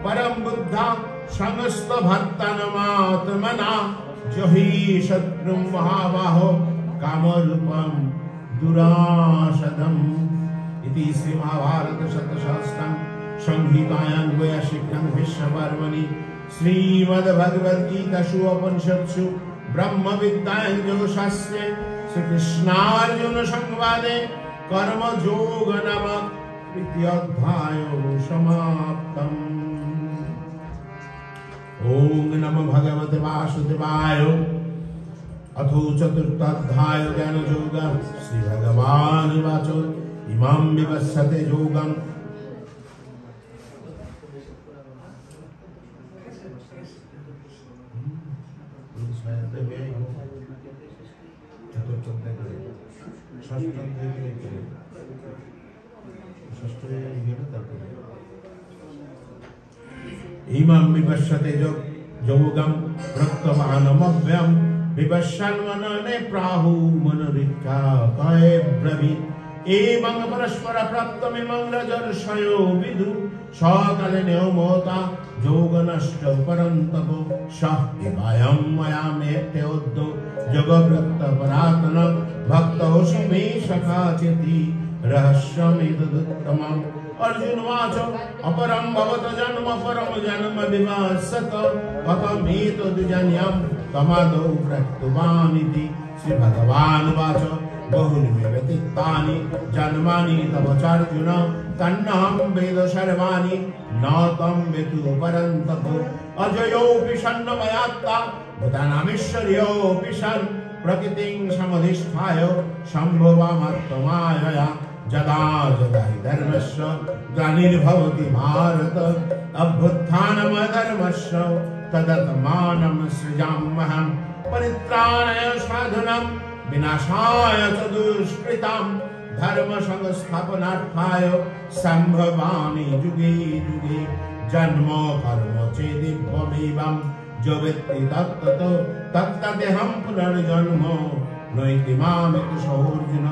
Speaker 3: परं बुद्धा समस्त भक्तानामात्मना जहि शत्रुं महाबाहो कामरूपं दुराशदम् इति श्री महाभारत शतसहस्रं संहितायां द्वयाशीत्यं भीष्मपर्वणि श्रीमद्भगवद्गीतासु उपनिषत्सु ब्रह्मविद्यायां योगशास्त्रे श्रीकृष्णार्जुन संवादे कर्मयोग नामक तृतीयोऽध्यायो समाप्तम्। ओम नमो भगवते वासुदेवाय। अथो चतुर्थोऽध्याय ज्ञानयोग। श्री भगवान् वाच इमं विवस्वते योगम् इमं विवस्वते योगं प्रत्यवानमव्यं विवस्वन् मनने प्राहु मनोरिक्ताय ब्रवीत् एवं परस्पर प्राप्तमिमं रजर्षयो विदु सकाले न्योमोता योगनष्ट परन्तप सः एवायं मया मेत्योद्दो योगवृत्त परातन भक्तोऽसि मे सखाचिति रहस्यमेतदुत्तमम्। अर्जुनवाच अपरं भवत जन्म परम जन्म विवासत कथमेतद् तमादौ प्रक्तवानिति। श्री भगवान् वाच बहुनि मे व्यतीतानि जन्मानि तव चार्जुन तन्नाहं वेद सर्वाणि न तं वेतु परन्तप। अजयोऽपि सन्नमयात्मा भूतानामीश्वर्योऽपि सन् प्रकृतिं समधिष्ठाय सम्भवामात्ममायया जदा जदा हि धर्मस्य ग्लानिर्भवति भारत अभ्युत्थानमधर्मस्य तदत्मानं सृजाम्यहं परित्राणाय साधनं विनाशाय च दुष्कृतां धर्म संस्थापनार्थाय संभवामि युगे युगे जन्म कर्म चेदिव्यमेवं जो वेत्ति तत्ततो तत्तदेहं पुनर्जन्म नैति मामिति सहोर्जुन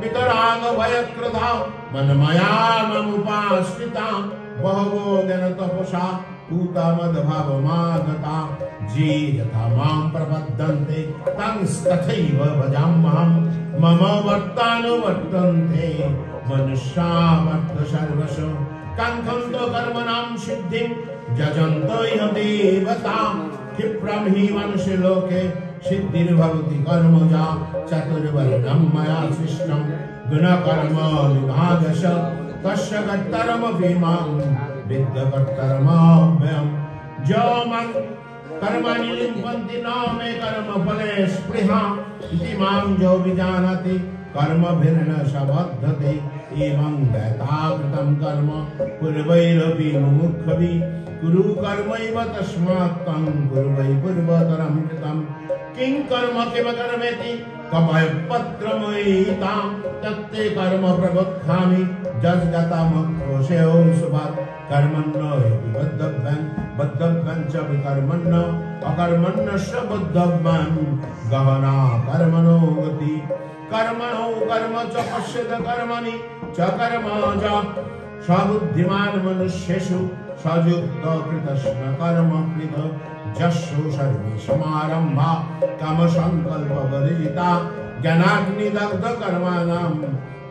Speaker 3: वितराग भयक्रोधा मनमया ममुपाश्रिता बहवो ज्ञानतपसा पूता मद्भावमागता ये यथा मां प्रपद्यन्ते तंस्तथैव भजाम्यहं मम वर्तानुवर्तन्ते मनुष्या वर्त सर्वशः काङ्क्षन्तो कर्मणां सिद्धिं यजन्तो इह देवतां क्षिप्रं हि मनुष्य लोके सिद्धिर्भवति कर्मजा चतुर्वर्णं मया सृष्टं गुणकर्म विभागशः तस्य कर्तरमपि मां विद्यकर्तरमव्ययम् जो मं कर्माणि लिम्पन्ति न मे कर्मफले स्पृहा इति मां जो विजानाति कर्मभिर्न सबद्धते एवं दैताकृतं कर्म पूर्वैरपि मुमुक्षुभिः कुरु कर्मैव तस्मात् तं कुर्वै पूर्वतरं कृतं किं कर्म किम कर्मेति कपयपत्रमयितां तत्ते कर्म प्रवक्ष्यामि जज्ञातमक्षोषयो शुभात् कर्मण्यो हि बद्धव्यं च विकर्मण्य अकर्मण्यस्य बद्धव्यं गहना कर्मणो गति कर्मणो कर्म च पश्यत कर्मणि च कर्म च सबुद्धिमान् मनुष्येषु सयुक्त कृतस्न कर्म कृत जस्सु सर्वे समारम्भा काम संकल्प वर्जिता ज्ञानाग्निदग्ध कर्माणां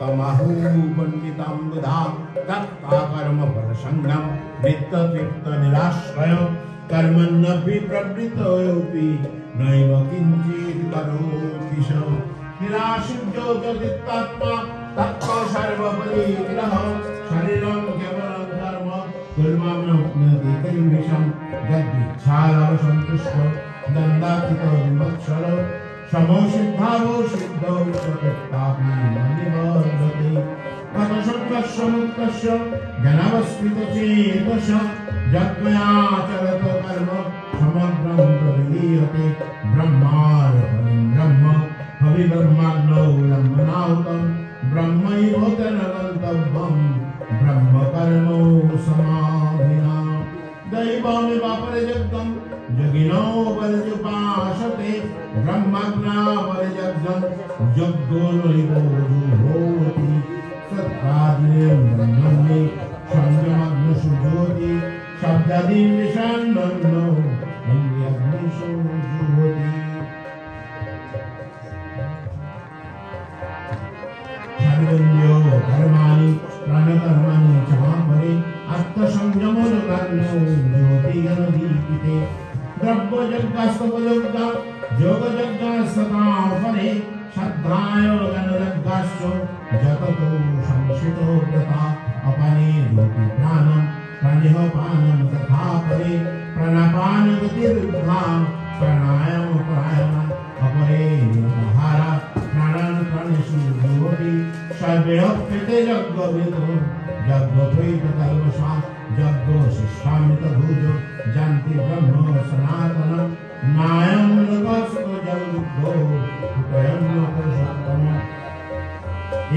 Speaker 3: तमाहु पंडितां बुधा तत्ता कर्म फलसंगं नित्यतृप्त निराश्रय कर्मण्यपि प्रवृत्तोऽपि नैव किञ्चित् करोति स निराशितो जदित्तात्मा तत्त्व सर्वपरिग्रह शरीरं केवलं कर्म कुर्मः किल्बिषं यद्विच्छालव सन्तुष्टो दण्डातीतो विमत्सर समोसिद्धावो सिद्धो विश्वकर्तापि मनिवर्धते ततसङ्गस्य मुक्तस्य ज्ञानावस्थितचेतस यज्ञयाचरत कर्म समग्रं प्रविलीयते ब्रह्मार्पणं ब्रह्म हविब्रह्माग्नौ ब्रह्मणाहुतं ब्रह्मैव गन्तव्यं ब्रह्म कर्मो समाधिना दैवमेवापरयज्ञं यज्ञिनो पर्युपासते ब्रह्मज्ञापरयज्ञं यज्ञो नैवो जुहोति सत्कार्यं ब्रह्मणे संयमग्नसु ज्योति शब्दादि विषान्नो इन्द्रियग्निषु जुहोति सर्वज्ञो कर्माणि प्राणकर्माणि च परे आत्मसंयमोऽनुकरणो ज्योतिगणदीपिते द्रव्ययज्ञस्तपयज्ञ योगयज्ञस्तथा परे श्रद्धायोगनयज्ञश्च जततो संशितो व्रता अपने ज्योति प्राणं प्राणिहोपानं तथा परे प्राणापानगतिरुद्धा प्राणायाम प्राणायाम अपरे निराहारा प्राणान् प्राणेषु ज्योति सर्वेऽप्यते यज्ञविदो यज्ञोपैतकल्मषा यज्ञो शिष्टामृतभुजो जानति ब्रह्म सनातनं नायं लोकस्तो जगद्गो उभयं लोकसत्तमम्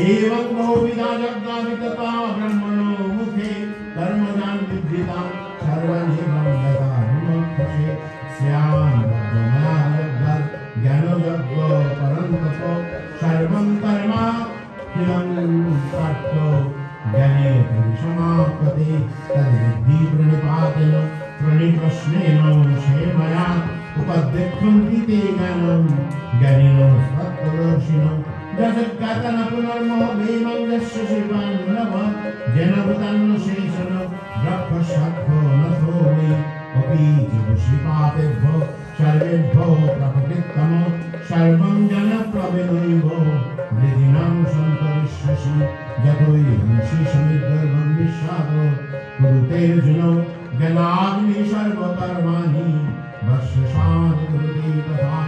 Speaker 3: एवं बहुविधा यज्ञा वितता ब्रह्मणो मुखे कर्मजान् विद्धितां सर्वमेवं यथा विमुक्षे स्यान् ब्रह्मया यज्ञात् ज्ञानयज्ञो परन्तपो सर्वं कर्मा पाठ्यो ज्ञाने समापते तद्विद्धि प्रणिपातेन प्रणिप्रश्नेन क्षेमया उपदेक्षन्ति ते ज्ञानं ज्ञानिनो सत्त्वदर्शिनो जगज्ञातन पुनर्मोहमेवं यस्य शिवान्नव जनभूतान्न शेषन ब्रह्मशाखो नथो मे अपि जीवशिपातेभ्यो सर्वेभ्यो प्रकृतितमो सर्वं जनप्रविनैवो वृद्धिनां सन्तरिष्यसि यतो यंसि समिद्धर्वं निःशादो कुरुतेर्जुनो ज्ञानाग्नि सर्वकर्माणि वर्षशान् कुरुते तथा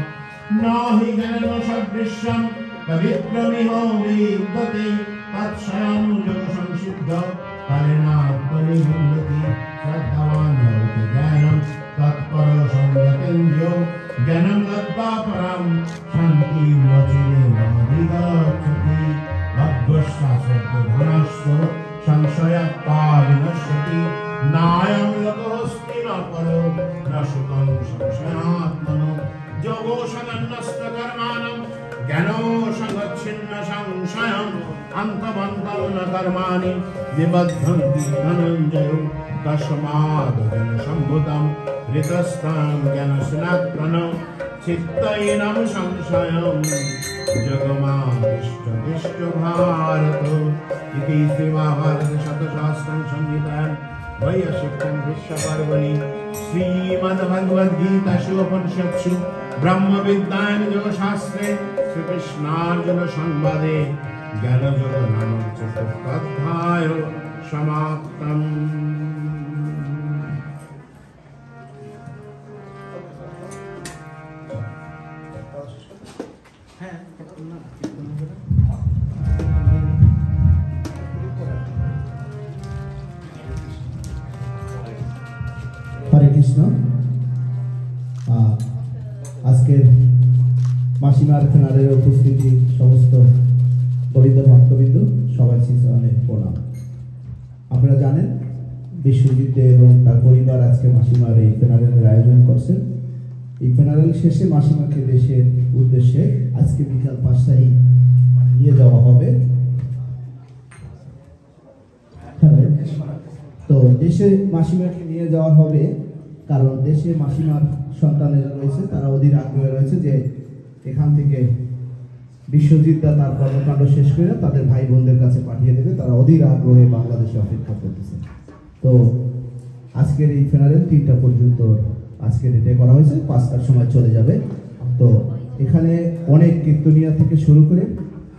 Speaker 3: न हि ज्ञानसदृशं पवित्रमिहो विद्यते तत्स्वयं जग संसिद्ध कालेनात्मनि उन्नति श्रद्धावान् भवति ज्ञानं तत्पर संगतेन्द्रियो ज्ञानं लब्ध्वा परां शान्तिं वचिरेणाधिगच्छति लब्ध्वशास्त्रधनस्य संशयत्वा विनश्यति नायं लोकोऽस्ति न परो न सुखं संशयात्मनो योगो सदन्नस्त कर्माणं ज्ञानो संगच्छिन्न संशयम् अन्तमन्तं न कर्माणि निबद्धन्ति धनञ्जयो तस्माद् जनसम्भूतं ऋतस्थं ज्ञानस्नात्मनो चित्तैनं संशयं जगमादिष्ट भारत इति श्रीमहाभारतशतशास्त्रं संहितायां वैयासिकं विश्वपर्वणि श्रीमद्भगवद्गीतासु उपनिषत्सु ब्रह्मविद्यायां योगशास्त्रे श्रीकृष्णार्जुन संवादे ज्ञानयोग नामक चतुर्थाध्याय समाप्तम्।
Speaker 1: हरे कृष्ण। आजकेर मासिमार फेनारेर उपस्थिति समस्त गोविंद भक्तबिंदु सबाई श्रीचरणे प्रणाम। आपनारा जानेन विश्वजिৎ दे एवं तार परिवार आज के मासिमार এই फेनारेर आयोजन करছেন। এই फेनारेल शेषे मासिमाके देशेर उद्देश्ये आज के बिकाल 5টায় নিয়ে যাওয়া হবে। तो देशे मासिमाके নিয়ে যাওয়া হবে কারণ দেশে মাসিমার সন্তানেরা রয়েছে, তারা অধীর আগ্রহে রয়েছে যে এখান থেকে বিশ্বজিৎ দা তার কর্মকাণ্ড শেষ করে তাদের ভাই বোনদের কাছে পাঠিয়ে দেবে। তারা অধীর আগ্রহে বাংলাদেশে অপেক্ষা করতেছে। তো আজকের এই ফেনারেল 3টা পর্যন্ত আজকে ডেটে করা হয়েছে, 5টার সময় চলে যাবে। তো এখানে অনেক কীর্তনিয়া থেকে শুরু করে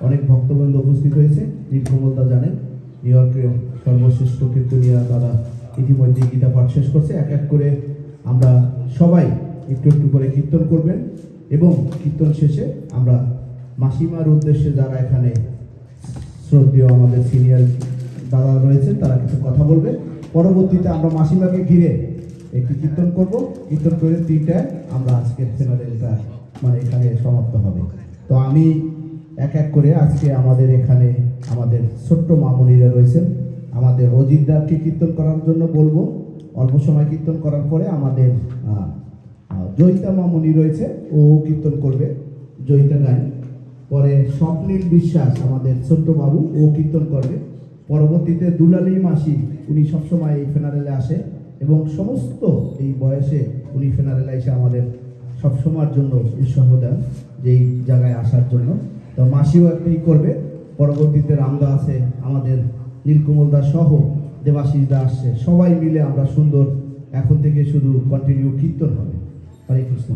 Speaker 1: অনেক ভক্তবৃন্দ উপস্থিত হয়েছে। নীলকমল দা জানেন নিউ ইয়র্কের সর্বশ্রেষ্ঠ কীর্তনিয়া, তারা ইতিমধ্যে গীতা পাঠ শেষ করছে। এক এক করে আমরা সবাই একটু একটু করে কীর্তন করবেন এবং কীর্তন শেষে আমরা মাসিমার উদ্দেশ্যে যারা এখানে শ্রদ্ধেয় আমাদের সিনিয়র দাদা রয়েছে তারা কিছু কথা বলবে। পরবর্তীতে আমরা মাসিমাকে ঘিরে একটি কীর্তন করব। কীর্তন করে 3টায় আমরা আজকের ফেনারেলটা মানে এখানে সমাপ্ত হবে। তো আমি এক এক করে আজকে আমাদের এখানে আমাদের ছোট্ট মামুনিরা রয়েছেন, আমাদের অজিতদাকে কীর্তন করার জন্য বলবো। অল্প সময় কীর্তন করার পরে আমাদের জয়িতা মামুনি রয়েছে, ও কীর্তন করবে, জয়িতা গান। পরে স্বপ্নীল বিশ্বাস আমাদের ছোট্ট বাবু, ও কীর্তন করবে। পরবর্তীতে দুলালী মাসি, উনি সবসময় এই ফেনারেলে আসে এবং সমস্ত এই বয়সে উনি ফেনারেলে এসে আমাদের সবসময়ের জন্য উৎসাহ দেন যে এই জায়গায় আসার জন্য। তো মাসিও একটাই করবে। পরবর্তীতে রামদা আছে, আমাদের নীলকমল দা সহ দেবাশিস দা আসছে। সবাই মিলে আমরা সুন্দর এখন থেকে শুধু কন্টিনিউ কীর্তন হবে। হরে কৃষ্ণ।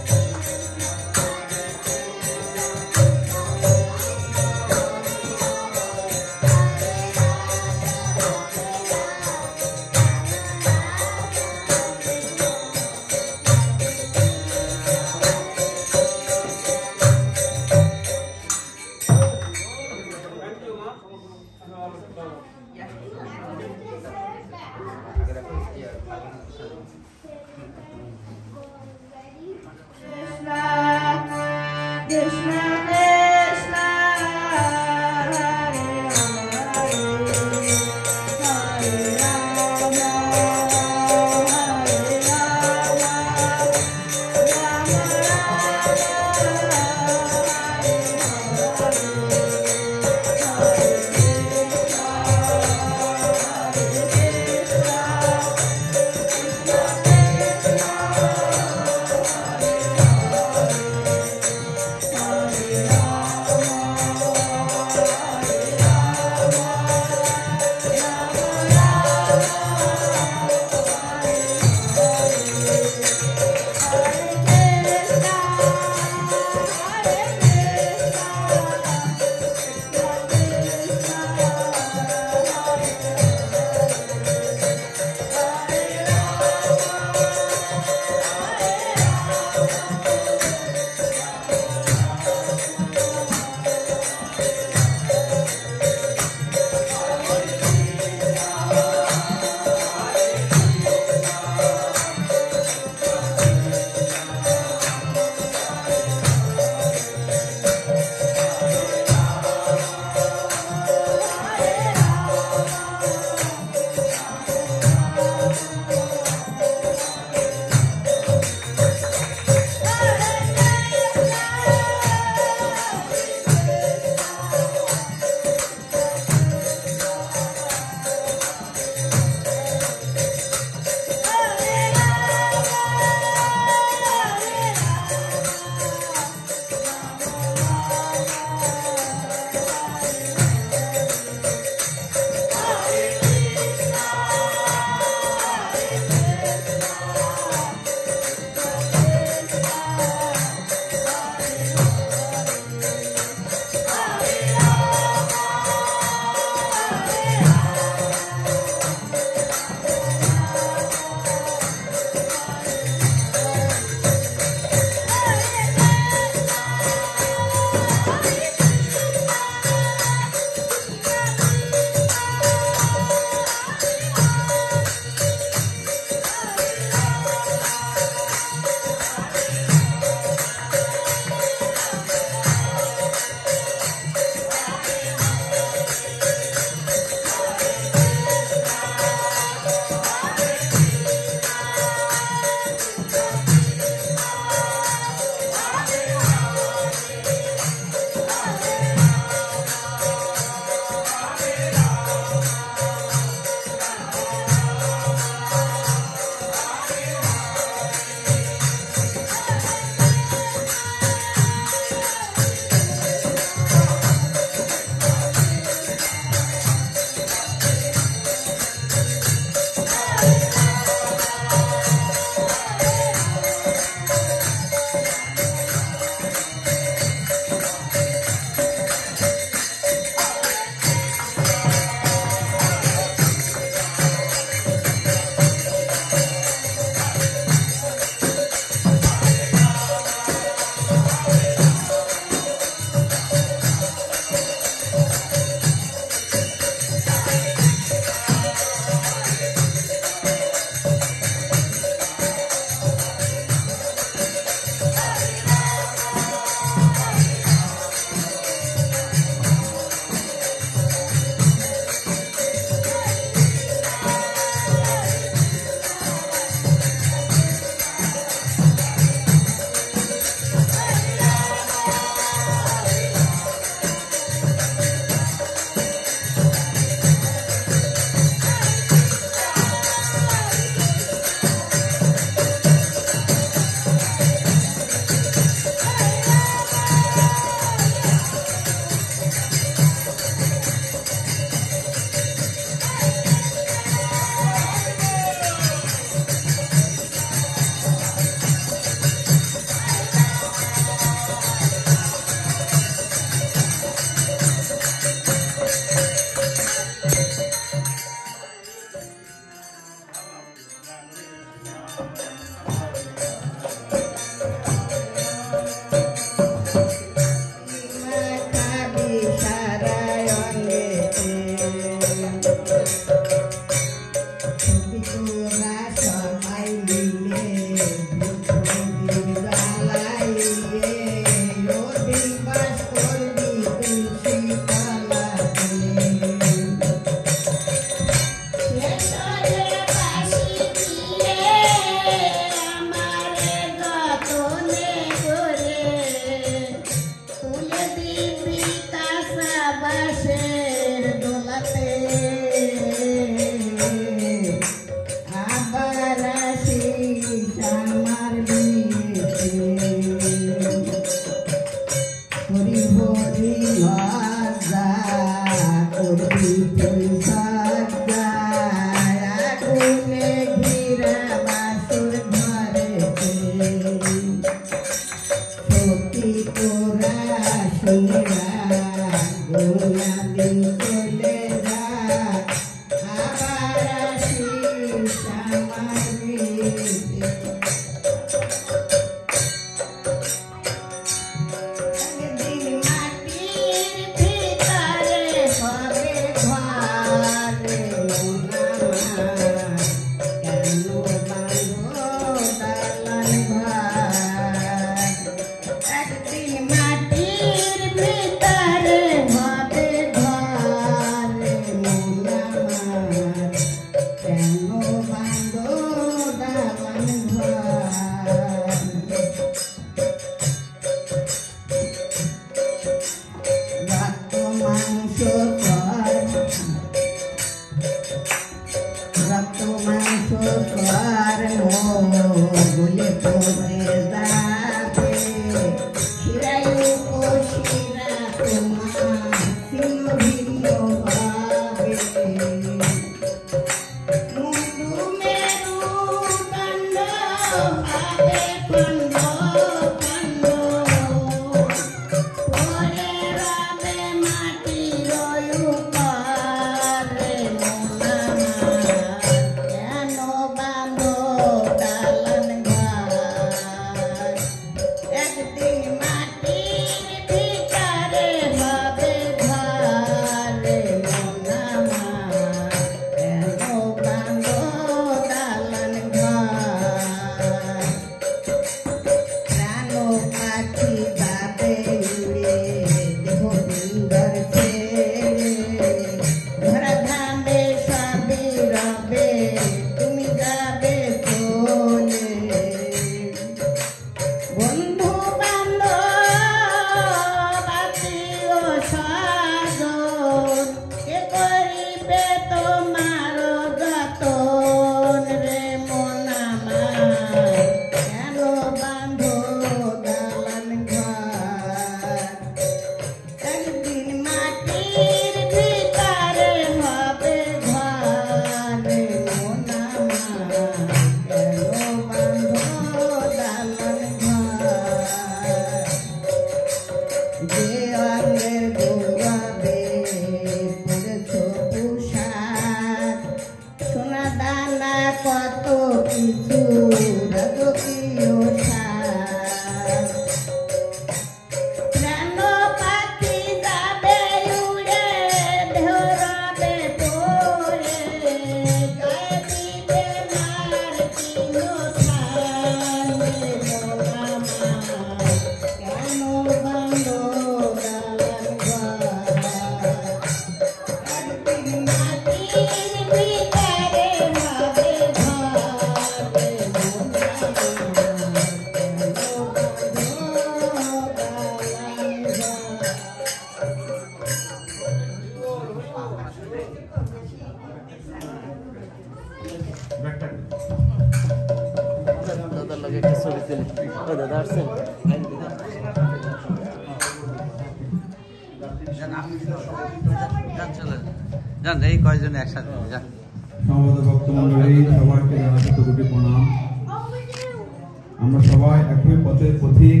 Speaker 1: আমরা সবাই একই পথের পথিক।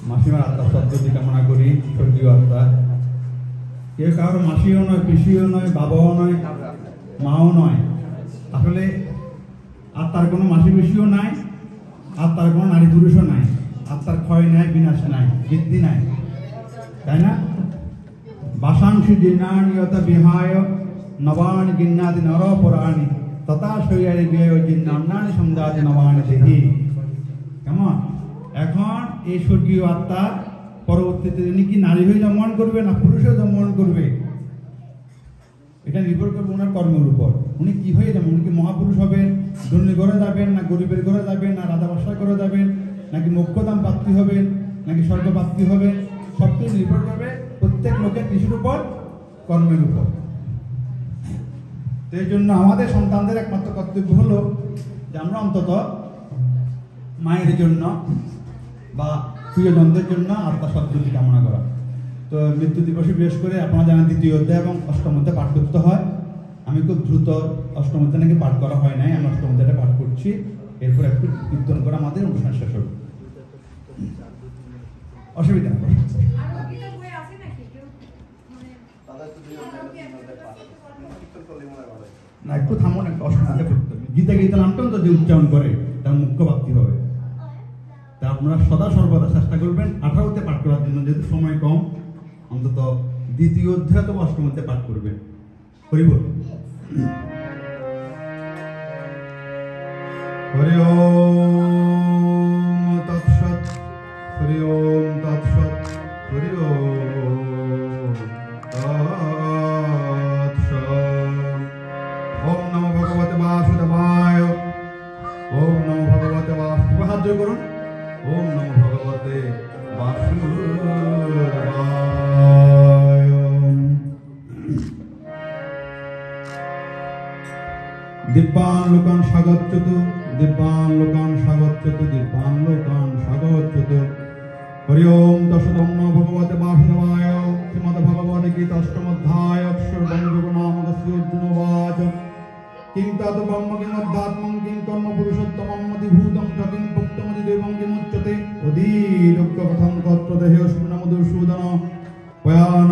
Speaker 1: মাসিমার আত্মার সদ্গতি কামনা করি। স্বর্গীয় আত্মা কেউ কারোর মাসিও নয়, পিসিও নয়, বাবাও নয়, মাও নয়। আসলে আত্মার কোনো মাসি পিসিও নাই, আত্মার কোনো নারী পুরুষও নাই, আত্মার ক্ষয় নাই, বিনাশ নাই, বৃদ্ধি নাই, তাই না? বাসাংশি জিন্নানিয়ত বিহায় নবানি গিন্নাদি নর পুরাণী তথা শৈয়ারি বিয় জিন্নান্নানি সন্ধ্যাদি নবানি দেহি। কেমন? এখন এই স্বর্গীয় আত্মা পরবর্তীতে উনি কি নারী হয়ে জন্মগ্রহণ করবে না পুরুষ হয়ে জন্মগ্রহণ করবে, এটা নির্ভর করবে ওনার কর্মের উপর। উনি কি হয়ে যাবেন? উনি কি মহাপুরুষ হবেন, ধনী ঘরে যাবেন, না গরিবের ঘরে যাবেন, না রাজা বাদশাহ করে যাবেন, নাকি মোক্ষদান প্রাপ্তি হবেন, নাকি স্বর্গ প্রাপ্তি হবে, সবকিছু নির্ভর করবে প্রত্যেক লোকের কিছুর উপর, কর্মের উপর। তো এই জন্য আমাদের সন্তানদের একমাত্র কর্তব্য হলো যে আমরা অন্তত মায়ের জন্য বা প্রিয়জনদের জন্য আত্মা সদ্গতি কামনা করা।
Speaker 4: তো মৃত্যু দিবসে বিশেষ করে আপনারা জানেন দ্বিতীয় অধ্যায় এবং অষ্টম অধ্যায় পাঠ করতে হয়। আমি খুব দ্রুত অষ্টম অধ্যায় নাকি পাঠ করা হয় নাই, আমি অষ্টম অধ্যায়টা পাঠ করছি, এরপর একটু কীর্তন করে আমাদের অনুষ্ঠান শেষ হবে। অসুবিধা নেই। না একটু থামুন, একটা অষ্টম অধ্যায় পড়তে হবে। গীতা গীতা নামটা যদি উচ্চারণ করে তার মুখ্য প্রাপ্তি হবে। তা আপনারা সদা সর্বদা চেষ্টা করবেন 18তে পাঠ করার জন্য, যেহেতু সময় কম, অন্তত দ্বিতীয় অধ্যায় তো অষ্টম অধ্যায় পাঠ করবেন। হরি বল। হরি ওম তৎসৎ, হরি ওম তৎসৎ, হরি ওম তৎসৎ। ওম নমো ভগবতে বাসুদেবায়, ওম নমো ভগবতে বাসুদেবায়। হাত জোড় করুন। ওম নমো ভগবতে বাসুদেবায়। দিব্যান লোকান স্বাগচ্যতু, দিব্যান লোকান স্বাগচ্যতু, দিব্যান লোকান স্বাগচ্যতু। হরি ওম তৎসৎ। নমো ভগবতে বাসুদেবায়। শ্রীমদ্ ভগবদ গীতা অষ্টম অধ্যায় অক্ষরবং যোগনামকস্য অর্জুন উবাচ কিং তৎ ব্রহ্ম কিং অধ্যাত্মং কিং কর্ম পুরুষোত্তমং মতিভূতং চ কিং ভুক্তমতি দেবং কিমুচ্যতে অধীরোক্ত কথং তত্র দেহে অস্মিন মধুসূদন পয়ান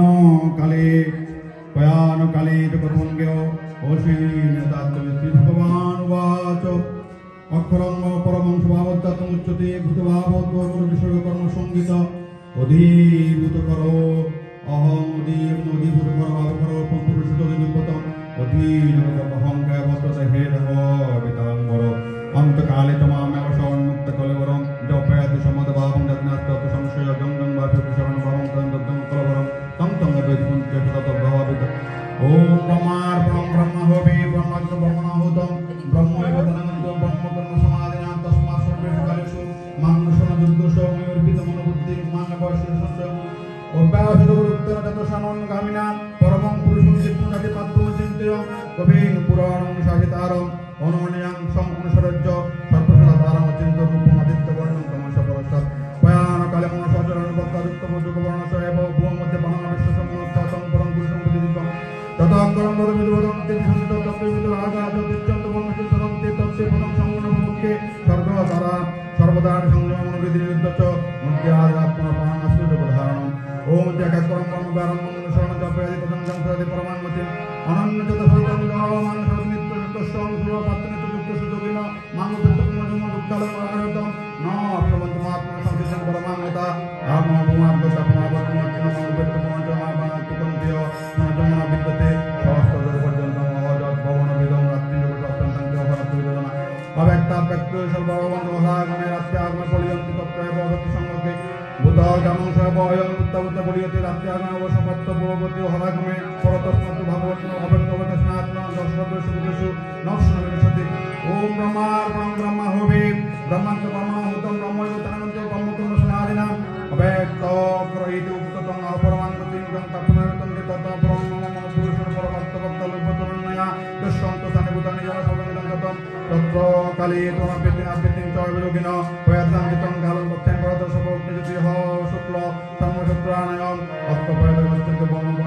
Speaker 4: কালে চ কথং জ্ঞেয় অসীন তাত্ত্ববিদ ভগবান উবাচ অক্ষরং পরমং স্বভাবতত্ত্বমুচ্যতে ভূতভাবদ্গোরবিষয় কর্মসংগীত অধীভূত করো অহং অধীভূত করো ভাব করো পুরুষিত বিপতম অধীনহংকায় বর্ততে হে দেব বিতাম্বর অন্তকালে তমামেব সন্মুক্ত কলেবরম জপয়াতি সমদভাবং যজ্ঞাস্তত সংশয় জঙ্গং বাপি শরণ ভাবং তন্দং কলবরম তং তং বেদপুঞ্চে তত ভাবিত ওম ব্রহ্মার ব্রহ্ম হবে ব্রহ্মাত্ম ব্রহ্মণাহুতম ব্রহ্মৈব তনন্ত ব্রহ্মকর্ম সমাধিনা তস্মাৎ সর্বেষু কালেষু মাংসন যুদ্ধস ময়ূর্বিত মনোবুদ্ধি মানবশীল সংশয় অভ্যাসদুক্তর যত সানন গামিনা পরমং পুরুষং চিত্তনাতি পাত্রং চিন্তয়ং কবিং পুরাণং সাহিতারং অনুমনিয়ং সং অনুসরজ্য সর্বসদাতারং চিন্ত রূপং আদিত্য বর্ণং তমস পরস্তাৎ পয়ান কালে মনসচরণ বক্তাযুক্ত বৈদিক বর্ণসয়েব ভুবং মধ্যে বানান বিশ্বসম্মতং পরম পুরুষং প্রতিদিবং ততঃকরং বদবিদবদং তে বিশুদ্ধ তত্ত্ববিদ আগায তিচ্ছন্ত বর্ণসুতরং তে তত্ত্বে পদং সম্পূর্ণ মুখ্যে সর্বদারা সর্বদা সংযম মনোবিদিযুদ্ধ চ মুখ্য আত্মা পানাস্তু জগধারণং ওম ত্যাগকরং কর্মকারং মনুষ্যং জপয়াদি তদং জংসয়াদি পরমান্মতি অনন্য যতফলং মান সর্বনিত্য সত্যং সুরপাত্রনিত্য যুক্ত সুযোগিন মাঙ্গলপুত্তকুমজম দুঃখালং মহারতং ন প্রবন্তমাত্মা সংকৃতং পরমান্মতা আমভূমাব্দতাপমাবর্তমত্তম মঙ্গলপুত্তকুমজমাবাতুকন্তিয় নজমা বিদ্যতে সহস্রদর পর্যন্তং অজৎ ভবনবিদং রাত্রিযোগ সপ্তন্তাং অহরাত্রিযোজনা অব্যক্তাব্যক্ত সর্বভবন্ত মহাগণে রাত্যাগমে পরিয়ন্তি তত্ত্বৈব অগতি সংগতে বুধ জামং সর্বয়ং উত্তবুদ্ধ পরিয়তে রাত্যাগমে অবসপত্ত পূর্ববর্তী হরাগমে পরতস্মত্ত ভাগবতী অব্যক্তবত স্নাতন দর্শনদর্শনদর্শু নক্ষণবিংশতি ওম ব্রহ্মার পরম ব্রহ্ম হবে ব্রহ্মান্ত ব্রহ্মাহুতং ব্রহ্মৈব তনন্ত ব্রহ্মকুণ্ড সনাদিনা অব্যক্ত প্রহিত উক্ততং অপরমান্মতিং তত্ত্বমেতং তত্ত্ব পরম মম পুরুষের পরমাত্মভক্তলভ্যতরণ্যয়া দুষ্যন্ত স্থানীভূতানি জন সর্বমিদং তত্ত্বম তত্র কালে তোমাপেতিং আপেতিং চ বিলোকিন পয়াদাঙ্কিতং কালং ভক্তেন পরদর্শক অগ্নিজ্যোতি হ শুক্ল সর্বশত্রাণয়ং অস্ত্রপয়দগচ্ছন্ত বর্ণ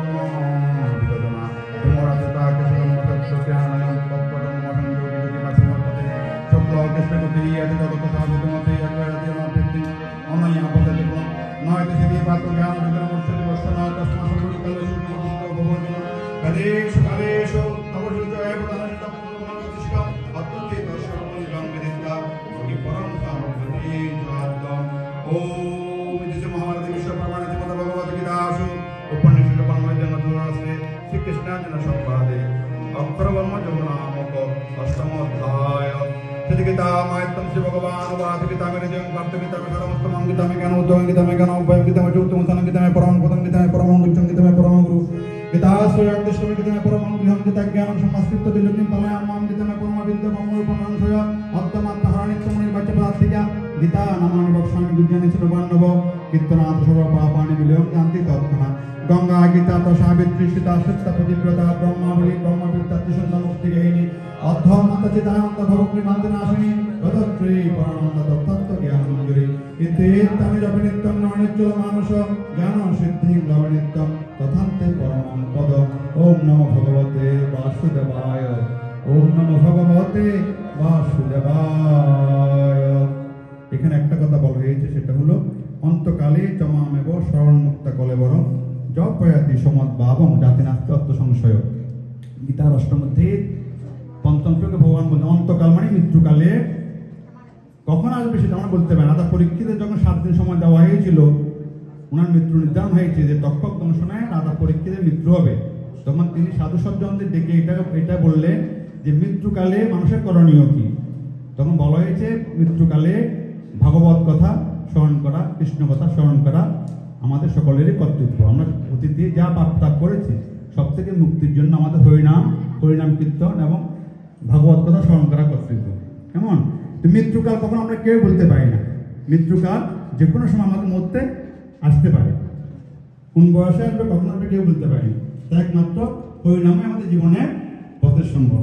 Speaker 4: বিদোজনা তুমরাজতা কেশবং সত্যত্যানয়ং তৎপদং মহংযোগী জ্যোতি মাসিমর্ততে শুক্ল কৃষ্ণগতি এত জগত সাহায্যমতে একরাতি আপেতিং অনয়া পদতে নয়তে সিদ্ধি পাত্র জ্ঞান যোগেন মুর্শিদি বর্ষণ তস্মা সর্বকালে শুক্ল পুত্র ভগবজন কালেষু কালেষু তবসূর্য এব তনন্ত পুরুষম অত্যন্তে দর্শনমূলং বেদিতা যোগী পরম সার্বভূতি জাতম ওম ইতি মহাভারতে বিশ্বপ্রমাণে শ্রীমদ্ ভগবদ গীতাসু উপনিষদ ব্রহ্মজ্ঞান ধুরাসে শ্রীকৃষ্ণার্জুন সংবাদে অক্ষরবর্ম যোগনামক অষ্টম অধ্যায় গীতা মায়ত্তম শ্রী ভগবান উবাচ গীতা মে হৃদয়ং প্রাপ্ত গীতা মে ধর্মস্তমং গীতা মে জ্ঞান উদ্যমং গীতা মে জ্ঞান উপায়ং গীতা মে চতুর্থম স্থানং গীতা মে পরমং পদং গীতা মে পরমং গচ্ছং গীতা মে পরমং গুরু গীতা শ্রয়ং দৃষ্টং গীতা মে পরমং গৃহং গীতা জ্ঞানং সংস্কৃত দিলকিং তময়াং মাং গীতা মে পরমবিদ্য মঙ্গলপং সংশয় অত্তমাত্মহানিত্যং নির্বাচ্য পদার্থিকা গীতা নামানি বক্সামি বিজ্ঞানী সুরবান্নব কীর্তনাথ সর্ব পাপানি বিলয়ং জানতি তৎক্ষণাৎ গঙ্গা গীতা তো সাবিত্রী সীতা সত্য প্রতিব্রতা ব্রহ্মাবলী ব্রহ্মবিদ্যা ত্রিসন্ধ মুক্তি গেহিনী অর্ধ মাতা চিদানন্দ ভবগ্নি মান্তি নাশিনী তদত্রী পরমানন্দ তত্ত্ব জ্ঞান মঞ্জুরি ইতি তামি জপে নিত্যম ননিচ্ছল মানস জ্ঞান সিদ্ধি লবে নিত্যম তথান্তে পরমং পদ। ওম নমো ভগবতে বাসুদেবায়। ওম নমো ভগবতে বাসুদেবায়। এখানে একটা কথা বলা হয়েছে, সেটা হলো অন্তকালে চমামেব শরণ মুক্ত কলেবর জপয়াতি সমদ ভাবং জাতি নাস্তি অর্থ সংশয়। গীতার অষ্টম অধ্যায়ে পঞ্চম শ্লোকে ভগবান বলতে অন্তকাল মানে মৃত্যুকালে কখন আসবে সেটা আমরা বলতে পারি না। রাজা পরীক্ষিতের যখন 7 দিন সময় দেওয়া হয়েছিল, ওনার মৃত্যু নির্ধারণ হয়েছে যে তক্ষক দংশনে রাজা পরীক্ষিতের মৃত্যু হবে, তখন তিনি সাধু সজ্জনদের ডেকে এটা বললেন যে মৃত্যুকালে মানুষের করণীয় কি। তখন বলা হয়েছে মৃত্যুকালে ভাগবত কথা স্মরণ করা, কৃষ্ণ কথা স্মরণ করা আমাদের সকলেরই কর্তব্য। আমরা অতীতে যা পাপ তাপ করেছি সব থেকে মুক্তির জন্য আমাদের হরিনাম কীর্তন এবং ভাগবত কথা স্মরণ করা কর্তব্য। কেমন? তো মৃত্যুকাল কখন আমরা কেউ বলতে পারি না। মৃত্যুকাল যে কোনো সময় আমাদের মধ্যে আসতে পারে, কোন বয়সে আসবে কখন আসবে কেউ বলতে পারি। তাই একমাত্র হরিনামে আমাদের জীবনের পথের সম্ভব।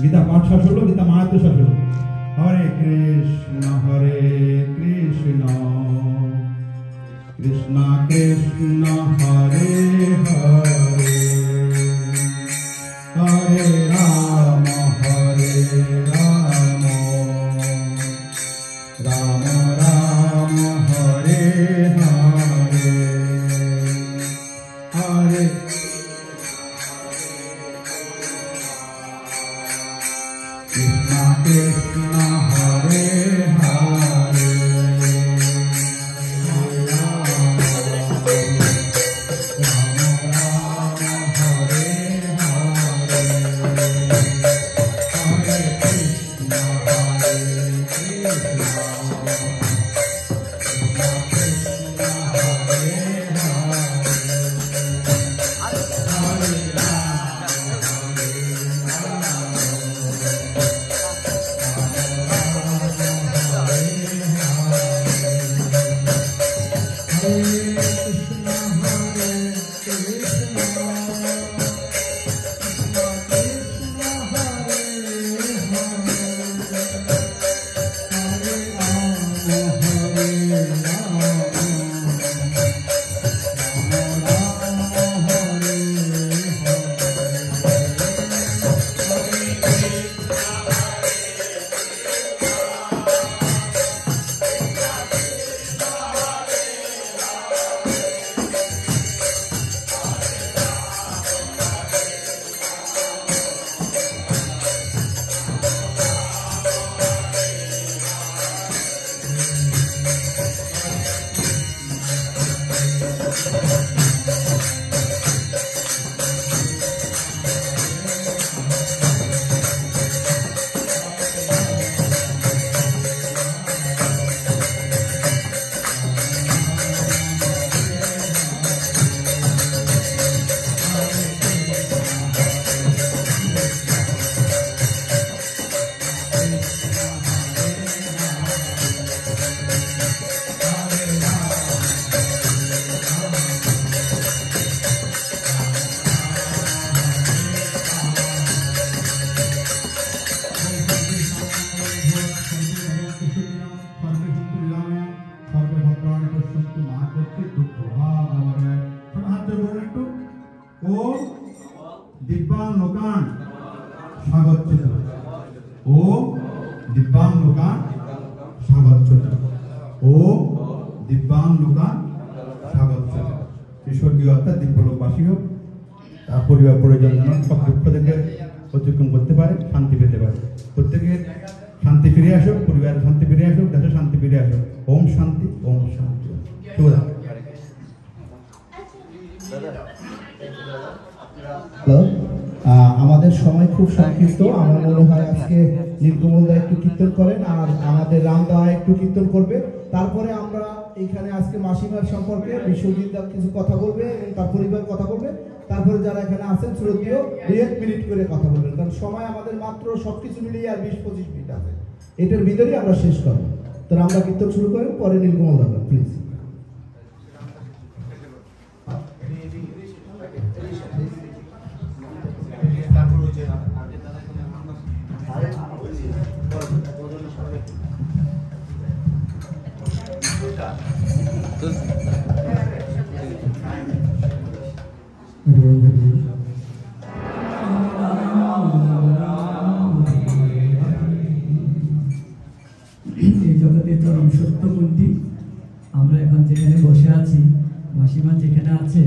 Speaker 4: গীতা পাঠ শেষ হলো, গীতা মাহাত্ম শেষ হলো। হরে কৃষ্ণ কৃষ্ণ কৃষ্ণ হরে হরে হরে রাম রাম রাম হরে হরে হরে কৃষ্ণ কৃষ্ণ হরে হরে দিব্যাং লোকান স্বাগচ্ছুত। ওম দিব্যাং লোকান স্বাগচ্ছুত। ওম দিব্যাং লোকান স্বাগচ্ছুত। স্বর্গীয় অর্থাৎ দিব্যলোকবাসী হোক, তার পরিবার পরিজন যেন সব দুঃখ থেকে অতিক্রম করতে পারে, শান্তি পেতে পারে। প্রত্যেকে শান্তি ফিরে আসুক, পরিবারের শান্তি ফিরে আসুক, দেশে শান্তি ফিরে আসুক। ওম শান্তি, ওম শান্তি। শুভদা।
Speaker 5: হ্যালো, আমাদের সময় খুব সংক্ষিপ্ত। আমার মনে হয় আজকে নীলকমলদা একটু কীর্তন করেন আর আমাদের রামদা একটু কীর্তন করবে। তারপরে আমরা এখানে আজকে মাসিমার সম্পর্কে বিশ্বজিৎ দা কিছু কথা বলবে এবং তার পরিবার কথা বলবে। তারপরে যারা এখানে আছেন শ্রদ্ধেয় 2-1 মিনিট করে কথা বলবেন, কারণ সময় আমাদের মাত্র সবকিছু মিলিয়ে আর 20-25 মিনিট আছে। এটার ভিতরেই আমরা শেষ করবো। তো আমরা কীর্তন শুরু করেন, পরে নীলকমলদা প্লিজ।
Speaker 6: এই জগতে চরম সত্য কোনটি? আমরা এখন যেখানে বসে আছি, মাসিমা যেখানে আছে,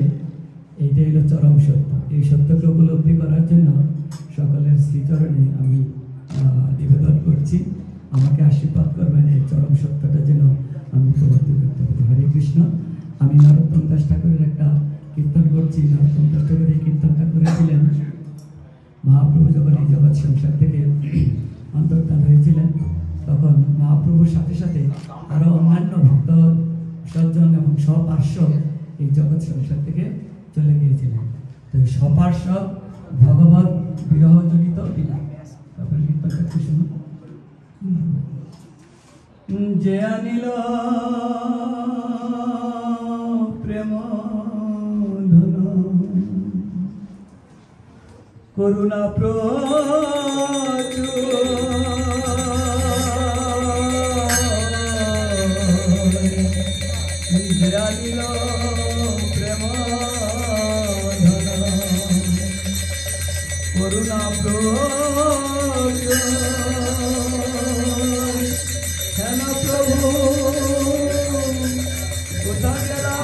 Speaker 6: এইটাই হলো চরম সত্য। এই সত্যকে উপলব্ধি করার জন্য সকলের শ্রীচরণে আমি নিবেদন করছি, আমাকে আশীর্বাদ করবেন এই চরম সত্যটা যেন আমি উপলব্ধি করতে পারি। হরে কৃষ্ণ। আমি নরোত্তম দাস ঠাকুরের একটা কীর্তন করছি। নরোত্তম দাস ঠাকুর এই কীর্তনটা করেছিলেন মহাপ্রভু যখন এই জগৎ সংসার থেকে অন্তর্ধান হয়েছিলেন, তখন মহাপ্রভুর সাথে সাথে আরো অন্যান্য ভক্ত সজ্জন এবং সপার্শ্ব এই জগৎ সংসার থেকে চলে গিয়েছিলেন। তো সপার্শ্ব ভগবত বিরহজনিত লীলা। তারপরে কীর্তনটা একটু শুনুন। যে আনিল প্রেম ধন করুণা প্রচুর যে আনিল প্রেম ধন করুণা প্রচুর হেন প্রভু কোথা গেলা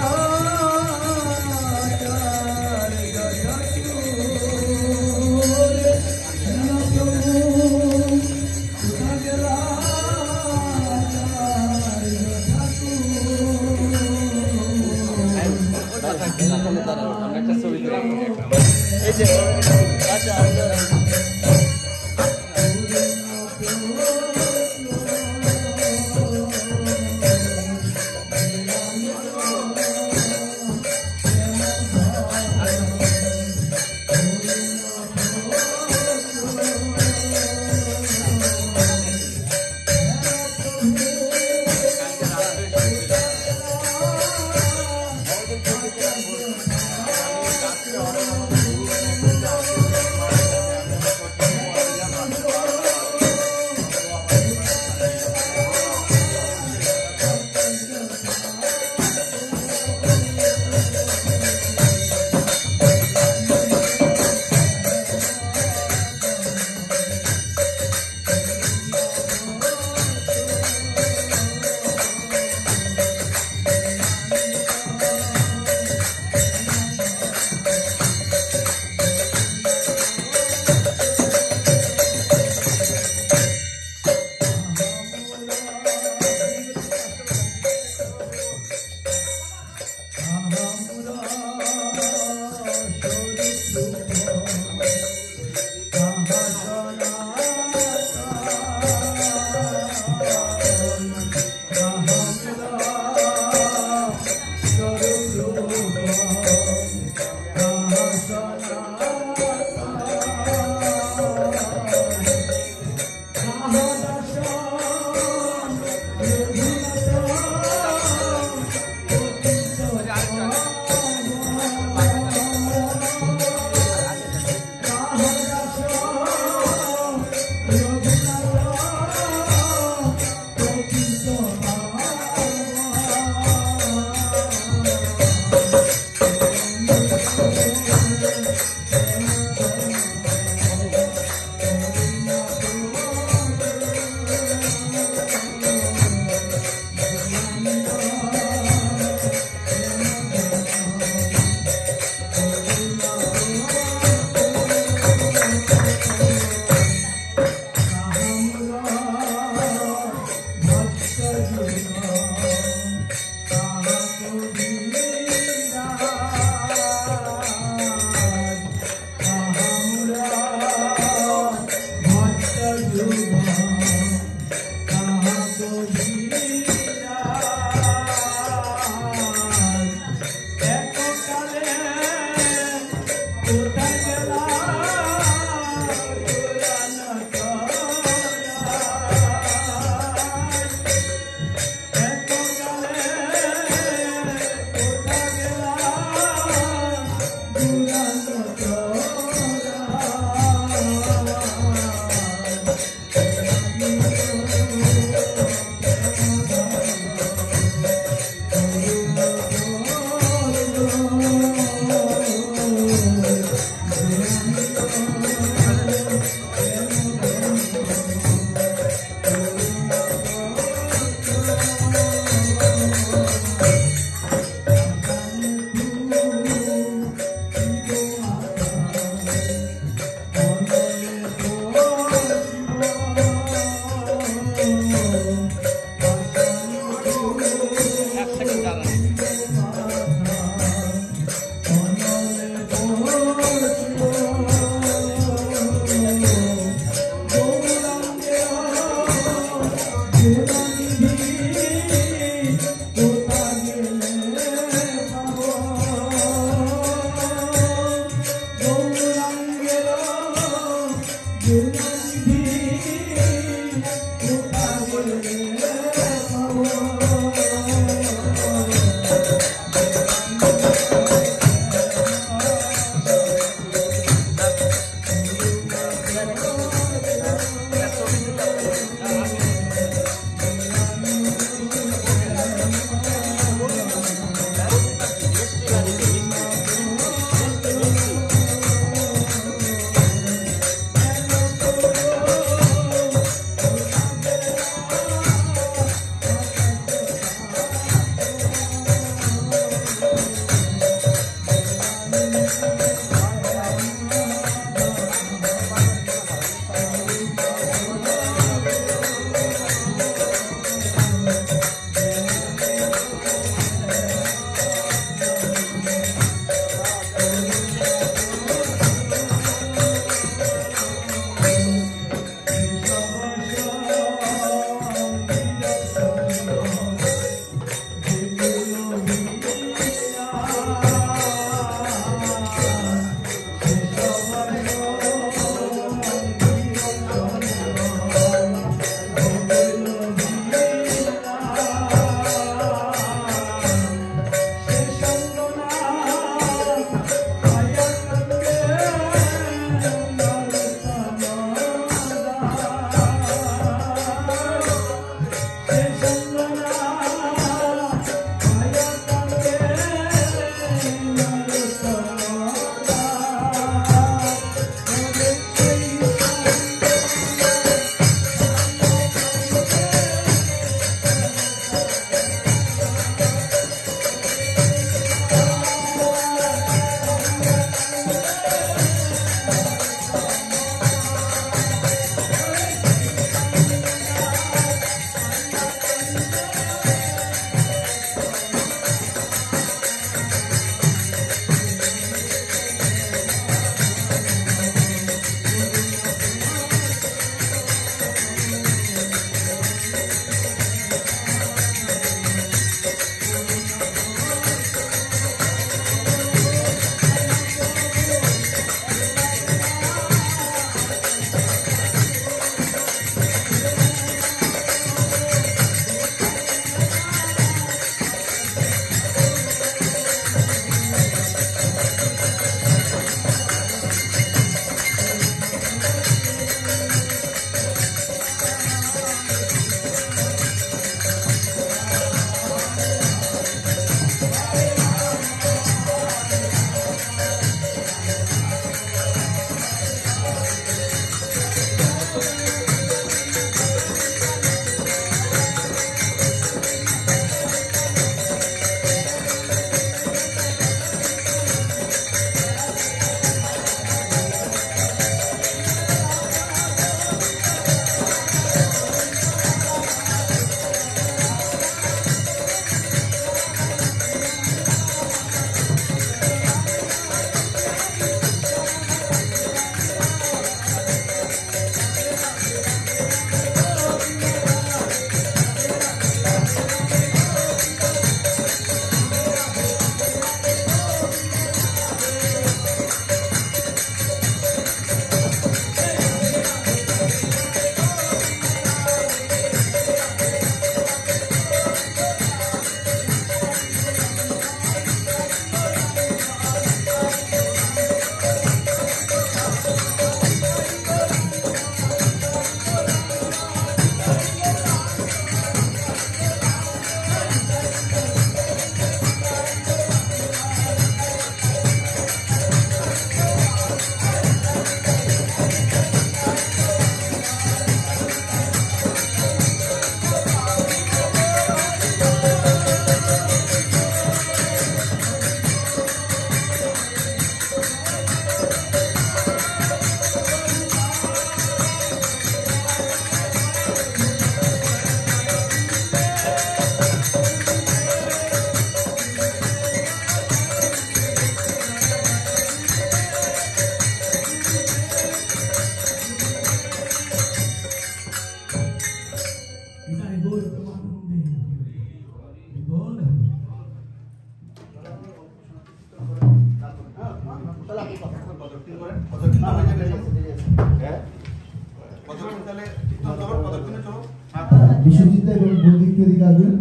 Speaker 5: বিশ্বজিৎ এবং বৌদি একটু এদিকে আসবেন।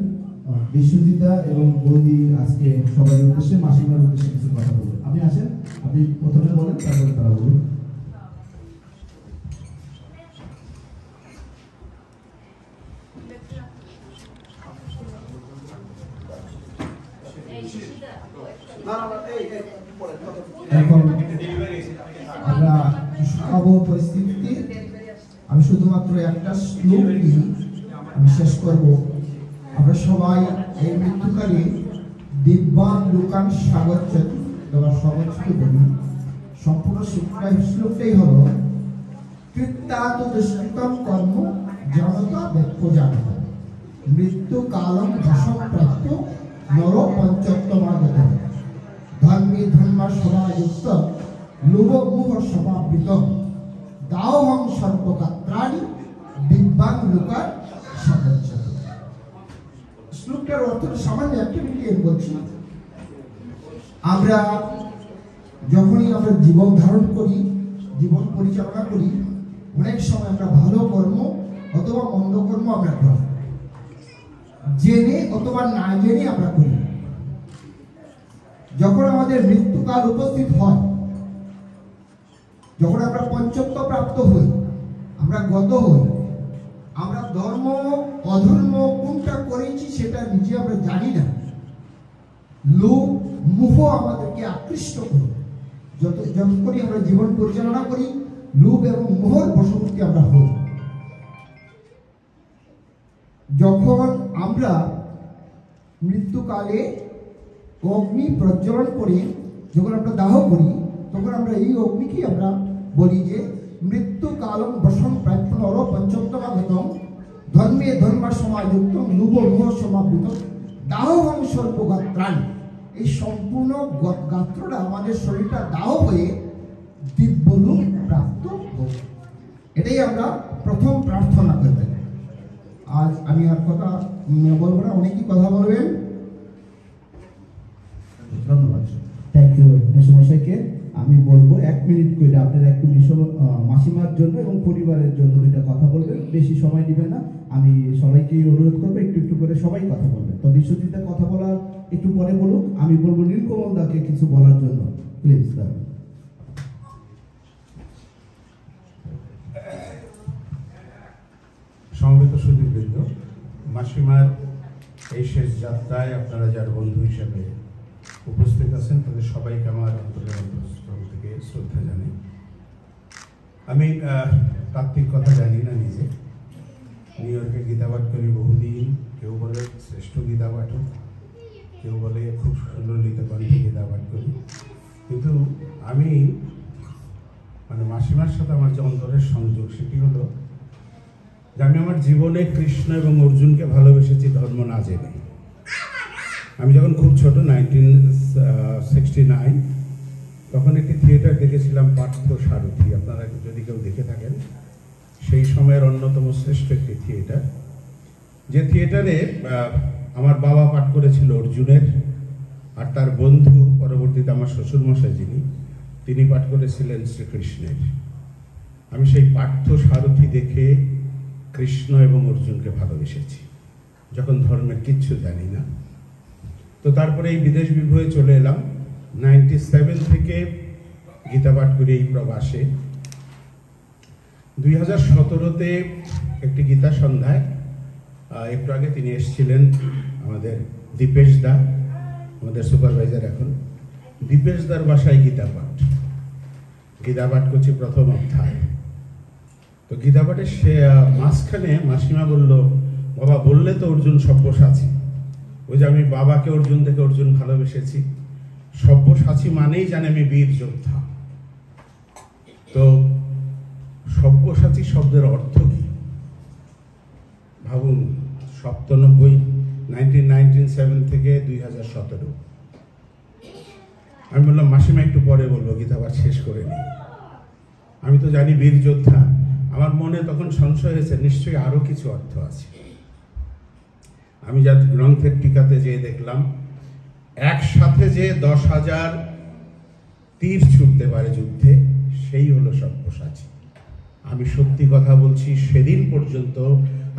Speaker 5: বিশ্বজিৎ এবং বৌদি আজকে সবার উদ্দেশ্যে মাসিমার উদ্দেশ্যে কিছু কথা বলবেন। আপনি আসেন, আপনি প্রথমে বলেন, তারপরে তারা বলুন। এখন আমরা আবহ পরিস্থিতিতে আমি শুধুমাত্র একটা শ্লোক নিয়ে আমি শেষ করব। আমরা সবাই এই মৃত্যুকালে দিব্যান লোকান স্বাগত বলি। সম্পূর্ণ শ্লোকটাই হলো কৃত্যাত দুষ্কৃতম কর্ম জনতা ব্যক্ত জানত মৃত্যু কালম ভাষণ প্রাপ্ত নর পঞ্চত্তমাগত ধর্মী ধর্ম সমাযুক্ত লোভ মোহ সমাবৃত দাওহং সর্বগাত্রাণি দিব্যাং লোকার সাগচ্ছত। শ্লোকটার অর্থ সামান্য একটা মিনিট বলছি। আমরা যখনই আমরা জীবন ধারণ করি, জীবন পরিচালনা করি, অনেক সময় আমরা ভালো কর্ম অথবা মন্দ কর্ম আমরা করি, জেনে অথবা না জেনে আমরা করি। যখন আমাদের মৃত্যুকাল উপস্থিত হয়, যখন আমরা পঞ্চত্ব প্রাপ্ত হই, আমরা গত হই, আমরা ধর্ম অধর্ম কোনটা করেছি সেটা নিজে আমরা জানি না। লোভ মোহ আমাদেরকে আকৃষ্ট করে যত করি আমরা জীবন পরিচালনা করি, লোভ এবং মোহর বশবর্তী আমরা হই। যখন আমরা মৃত্যুকালে অগ্নি প্রজ্বলন করে যখন আমরা দাহ করি, তখন আমরা এই অগ্নিকে আমরা বলি যে মৃত্যু কালম বসন প্রাপ্য নর পঞ্চত্তমাগতম ধর্মে ধর্ম সমাযুক্ত লোভ মোহ সমাবৃত দাহং সর্বগাত্রাণি। এই সম্পূর্ণ গাত্রটা আমাদের শরীরটা দাহ হয়ে দিব্যলোক প্রাপ্ত হবে। এটাই আমরা প্রথম প্রার্থনা করবেন। আজ আমি আর কথা বলবো না, অনেকেই কথা বলবেন। ধন্যবাদ, থ্যাংক ইউ মেসমশাইকে। আমি বলবো 1 মিনিট করে আপনারা একটু মাসিমার জন্য এবং পরিবারের জন্য দুইটা কথা বলবেন, বেশি সময় নেবেন না। আমি সবাইকে অনুরোধ করবো একটু একটু করে সবাই কথা বলবেন। তো বিশ্বজিৎ কথা বলার একটু পরে বলুক, আমি বলবো নীলকমল দাকে কিছু বলার জন্য, প্লিজ।
Speaker 3: সমবেত সুধীবৃন্দ, মাসিমার এই শেষ যাত্রায় আপনারা যার বন্ধু হিসেবে উপস্থিত আছেন তাদের সবাইকে আমার অন্তরের অন্তঃস্থল থেকে শ্রদ্ধা জানাই। আমি তাত্ত্বিক কথা জানি না নিজে, নিউ ইয়র্কে গীতাপাঠ করি বহুদিন। কেউ বলে শ্রেষ্ঠ গীতা পাঠক, কেউ বলে খুব সুন্দর কণ্ঠে গীতাপাঠ করি। কিন্তু আমি মাসিমার সাথে আমার যে অন্তরের সংযোগ সেটি হলো যে আমি আমার জীবনে কৃষ্ণ এবং অর্জুনকে ভালোবেসেছি ধর্ম না জেনে। আমি যখন খুব ছোট 1969 তখন একটি থিয়েটার দেখেছিলাম পার্থ সারথি। আপনারা যদি কেউ দেখে থাকেন, সেই সময়ের অন্যতম শ্রেষ্ঠ একটি থিয়েটার, যে থিয়েটারে আমার বাবা পাঠ করেছিল অর্জুনের, আর তার বন্ধু পরবর্তীতে আমার শ্বশুরমশাই তিনি পাঠ করেছিলেন শ্রীকৃষ্ণের। আমি সেই পার্থ সারথি দেখে কৃষ্ণ এবং অর্জুনকে ভালোবেসেছি, যখন ধর্মের কিচ্ছু জানি না। তো তারপরে এই বিদেশ বিভূয়ে চলে এলাম। 97 থেকে গীতা পাঠ করি এই প্রবাসে। 2017-তে একটি গীতা সন্ধ্যায় একটু আগে তিনি এসেছিলেন, আমাদের দীপেশ দা, আমাদের সুপারভাইজার এখন, দীপেশ দার বাসায় গীতা পাঠ করছি প্রথম অধ্যায়। তো গীতা পাঠে সে মাঝখানে মাসিমা বলল, বাবা বললে তো অর্জুন সব্যসাচী। ওই যে আমি বাবাকে অর্জুন থেকে অর্জুন ভালোবেসেছি, সব্যসাচী মানেই জানে আমি বীর যোদ্ধা। তো সব্যসাচী শব্দের অর্থ কি ভাবুন। 1997 থেকে 2017। আমি বললাম মাসিমা একটু পরে বলবো, গীতা পাঠ শেষ করে নি। আমি তো জানি বীর যোদ্ধা। আমার মনে তখন সংশয় হয়েছে নিশ্চয়ই আরো কিছু অর্থ আছে। আমি যা গ্রন্থের টিকাতে যেয়ে দেখলাম, একসাথে যে 10,000 তীর ছুটতে পারে যুদ্ধে, সেই হলো সব্যসাচী। আমি সত্যি কথা বলছি, সেদিন পর্যন্ত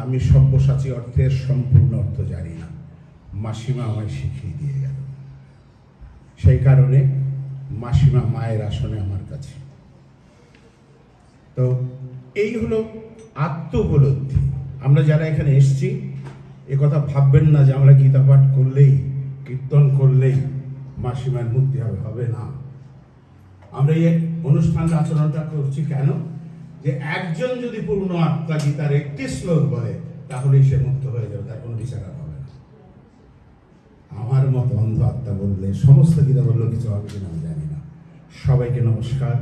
Speaker 3: আমি সব্যসাচী অর্থের সম্পূর্ণ অর্থ জানি না, মাসিমা আমায় শিখিয়ে দিয়ে গেল। সেই কারণে মাসিমা মায়ের আসনে আমার কাছে। তো এই হলো আত্মোপলব্ধি। আমরা যারা এখানে এসছি এ কথা ভাববেন না যে আমরা গীতা পাঠ করলেই কীর্তন করলেই মাসিমার মুক্তি হবে না। আমরা এই অনুষ্ঠান আচরণটা করছি কেন? যে একজন যদি পূর্ণ আত্মা গীতার একটি শ্লোক বলে তাহলেই সে মুক্ত হয়ে যাবে, তার কোনো বিচার হবে না। আমার মতো অন্ধ আত্মা বললে সমস্ত গীতা বললেও কিছু হবে কিনা আমি জানি না। সবাইকে নমস্কার,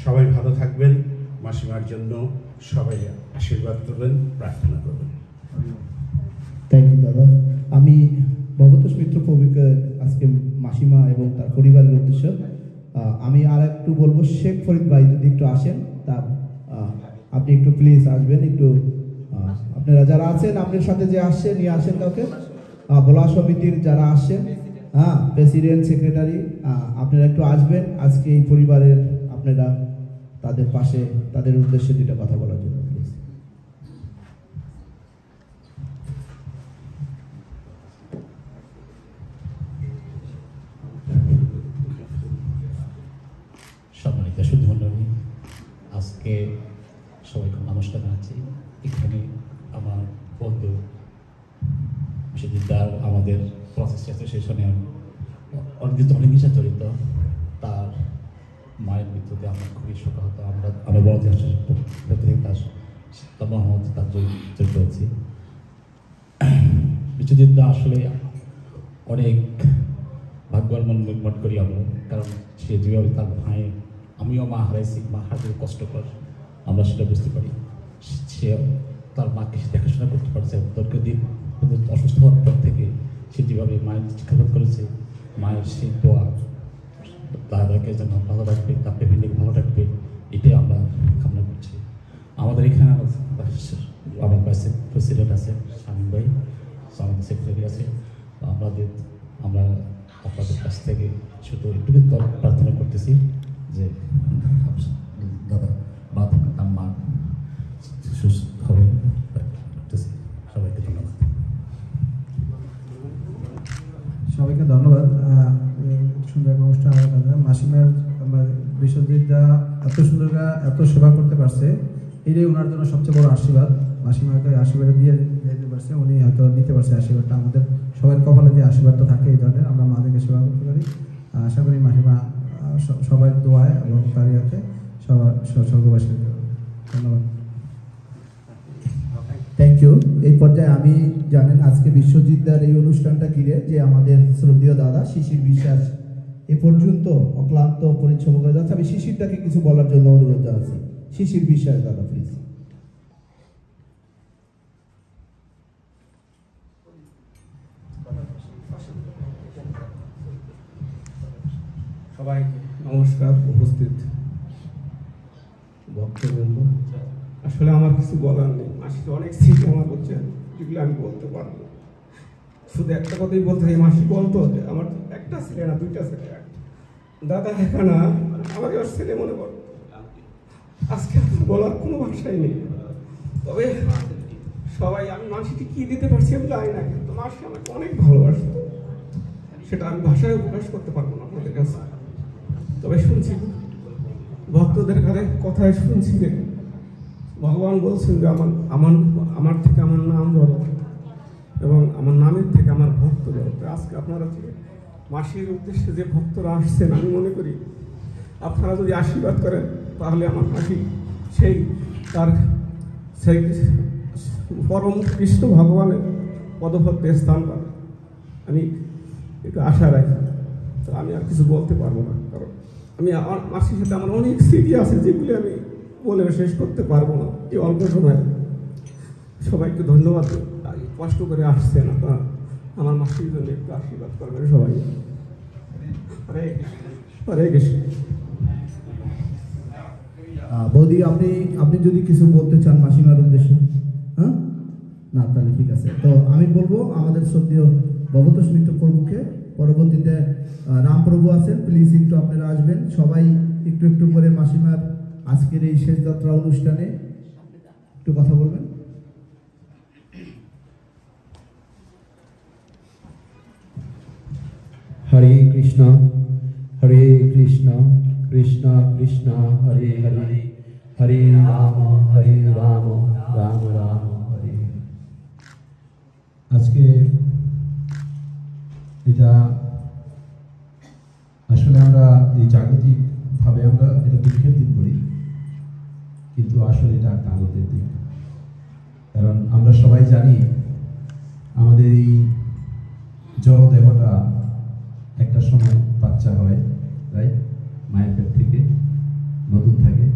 Speaker 3: সবাই ভালো থাকবেন, মাসিমার জন্য সবাই আশীর্বাদ করবেন, প্রার্থনা করবেন।
Speaker 5: থ্যাংক ইউ দাদা। আমি ভবতোষ মিত্র প্রভুকে আজকে মাসিমা এবং তার পরিবারের উদ্দেশ্য আমি আর একটু বলবো, শেখ ফরিদ ভাই যদি একটু আসেন, তার আপনি একটু প্লিজ আসবেন। একটু আপনারা যারা আছেন আপনার সাথে যে আসছে নিয়ে আসেন কাউকে, ভোলা সমিতির যারা আসছেন, হ্যাঁ, প্রেসিডেন্ট, সেক্রেটারি, আপনারা একটু আসবেন আজকে এই পরিবারের, আপনারা তাদের পাশে, তাদের উদ্দেশ্যে দুইটা কথা বলার জন্য প্লিজ।
Speaker 7: সম্মানিত সুধীমণ্ডলী, আজকে সবাইকে নমস্কার জানাচ্ছি। এখানে আমার বন্ধু বিশ্বজিৎদার আমাদের প্রসেস অ্যাসোসিয়েশনে অনেক বিষয় জড়িত। তার মায়ের মৃত্যুতে আমরা খুবই শোকাহত। আমরা বড় থেকে তার মহম্মদ তার জড়িত হচ্ছি। বিশ্বজিৎদা আসলে অনেক ভাগ্যবান মনে করি আমরা, কারণ সে যেভাবে তার ভাই, আমিও মা হারাইছি, মা হারাতে কষ্টকর, আমরা সেটা বুঝতে পারি। সে তার মাকে দেখাশোনা করতে পারছে দীর্ঘদিন অসুস্থ হওয়ার পর থেকে। সে যেভাবে মায়ের শিক্ষাপাত করেছে, মায়ের সেই দোয়া দাদাকে যেন ভালো রাখবে, তার ফ্যামিলিকে ভালো রাখবে, এটাই আমরা কামনা করছি। আমাদের এখানে আমার প্রেসিডেন্ট আছে শামীম ভাই, আমাদের সেক্রেটারি আছে। আমরা আপনাদের কাছ থেকে শুধু একটু প্রার্থনা করতেছি যে দাদা বা তার মা সুস্থ হবে। সবাইকে ধন্যবাদ।
Speaker 8: সবাইকে ধন্যবাদ। সুন্দর অনুষ্ঠান আমাদের মাসিমার, আমার বিশ্বজিৎদা এত সুন্দর এত সেবা করতে পারছে, এটাই ওনার জন্য সবচেয়ে বড় আশীর্বাদ। মাসিমাকে আশীর্বাদ দিয়ে যেতে পারছে, উনি হয়তো নিতে পারছে আশীর্বাদটা। আমাদের সবার কপালে যে আশীর্বাদটা থাকে এই ধরনের, আমরা মাদেরকে সেবা করতে পারি। আশা করি মাসিমা সবাই দোয়ায় এবং তার হাতে সবার স্বর্গবাসী। ধন্যবাদ।
Speaker 5: Thank you. এই পর্যায়ে আমি জানেন আজকে বিশ্বজিৎদার এই অনুষ্ঠানটা ঘিরে যে আমাদের শ্রদ্ধেয় দাদা শিশির বিশ্বাস এ পর্যন্ত অক্লান্ত পরিশ্রম করে যাচ্ছে। আমি শিশিরটাকে কিছু বলার জন্য অনুরোধ জানাচ্ছি। শিশির বিশ্বাস দাদা প্লিজ।
Speaker 9: সবাইকে নমস্কার। উপস্থিত ভক্তবৃন্দ, আসলে আমার কিছু বলার নেই। মাসির অনেক স্মৃতি আমার বলছেন, যেগুলো আমি বলতে পারবো। শুধু একটা কথাই বলতে হয়, মাসি বলতো যে আমার একটা ছেলে না, দুইটা ছেলে। দাদা এখানে আমাকে ওর ছেলে মনে করতো। আজকে বলার কোনো ভাষাই নেই। তবে সবাই, আমি মাসিকে কি দিতে পারছি আমি জানি না, কিন্তু মাসি আমাকে অনেক ভালোবাসতো। সেটা আমি ভাষায় প্রকাশ করতে পারবো না আপনাদের কাছে। তবে শুনছি ভক্তদের কথায় শুনছি যে ভগবান বলছেন যে আমার থেকে আমার নাম ধরো এবং আমার নামের থেকে আমার ভক্ত ধরো। আজকে আপনারা যে মাসির উদ্দেশ্যে যে ভক্তরা আসছেন, আমি মনে করি আপনারা যদি আশীর্বাদ করেন তাহলে আমার মাসি সেই পরম কৃষ্ণ ভগবানের পদভক্তে স্থান পাবে, আমি একটু আশা রাখি। তো আমি আর কিছু বলতে পারবো না, কারণ আমি আমার মাসির সাথে আমার অনেক স্মৃতি আছে যেগুলি আমি বলে শেষ করতে পারবো না এই অল্প সময়ে। সবাইকে ধন্যবাদ। কষ্ট করে আসছেন আপনারা, আমার মাসির জন্য একটু আশীর্বাদ করবেন সবাই। হরে কৃষ্ণ।
Speaker 5: বৌদি, আপনি যদি কিছু বলতে চান মাসিমার উদ্দেশ্যে? হ্যাঁ, না তাহলে ঠিক আছে। তো আমি বলবো আমাদের শ্রদ্ধেয় ভবতোষ মিত্র প্রভুকে, পরবর্তীতে রামপ্রভু আছেন, প্লিজ একটু আপনারা আসবেন সবাই, একটু একটু করে মাসিমার আজকের এই শেষ যাত্রা অনুষ্ঠানে একটু কথা বলবেন।
Speaker 8: হরে কৃষ্ণ কৃষ্ণ কৃষ্ণ হরে হরে হরে রাম রাম রাম হরে। আজকে এটা আসলে আমরা এই জাগতিকভাবে আমরা এটা দুঃখের দিন বলি, কিন্তু আসলে এটা একটা আনন্দের দিন। কারণ আমরা সবাই জানি আমাদের এই জড়দেহটা একটা সময় বাচ্চা হয়, তাই মায়ের পেট থেকে নতুন থাকে,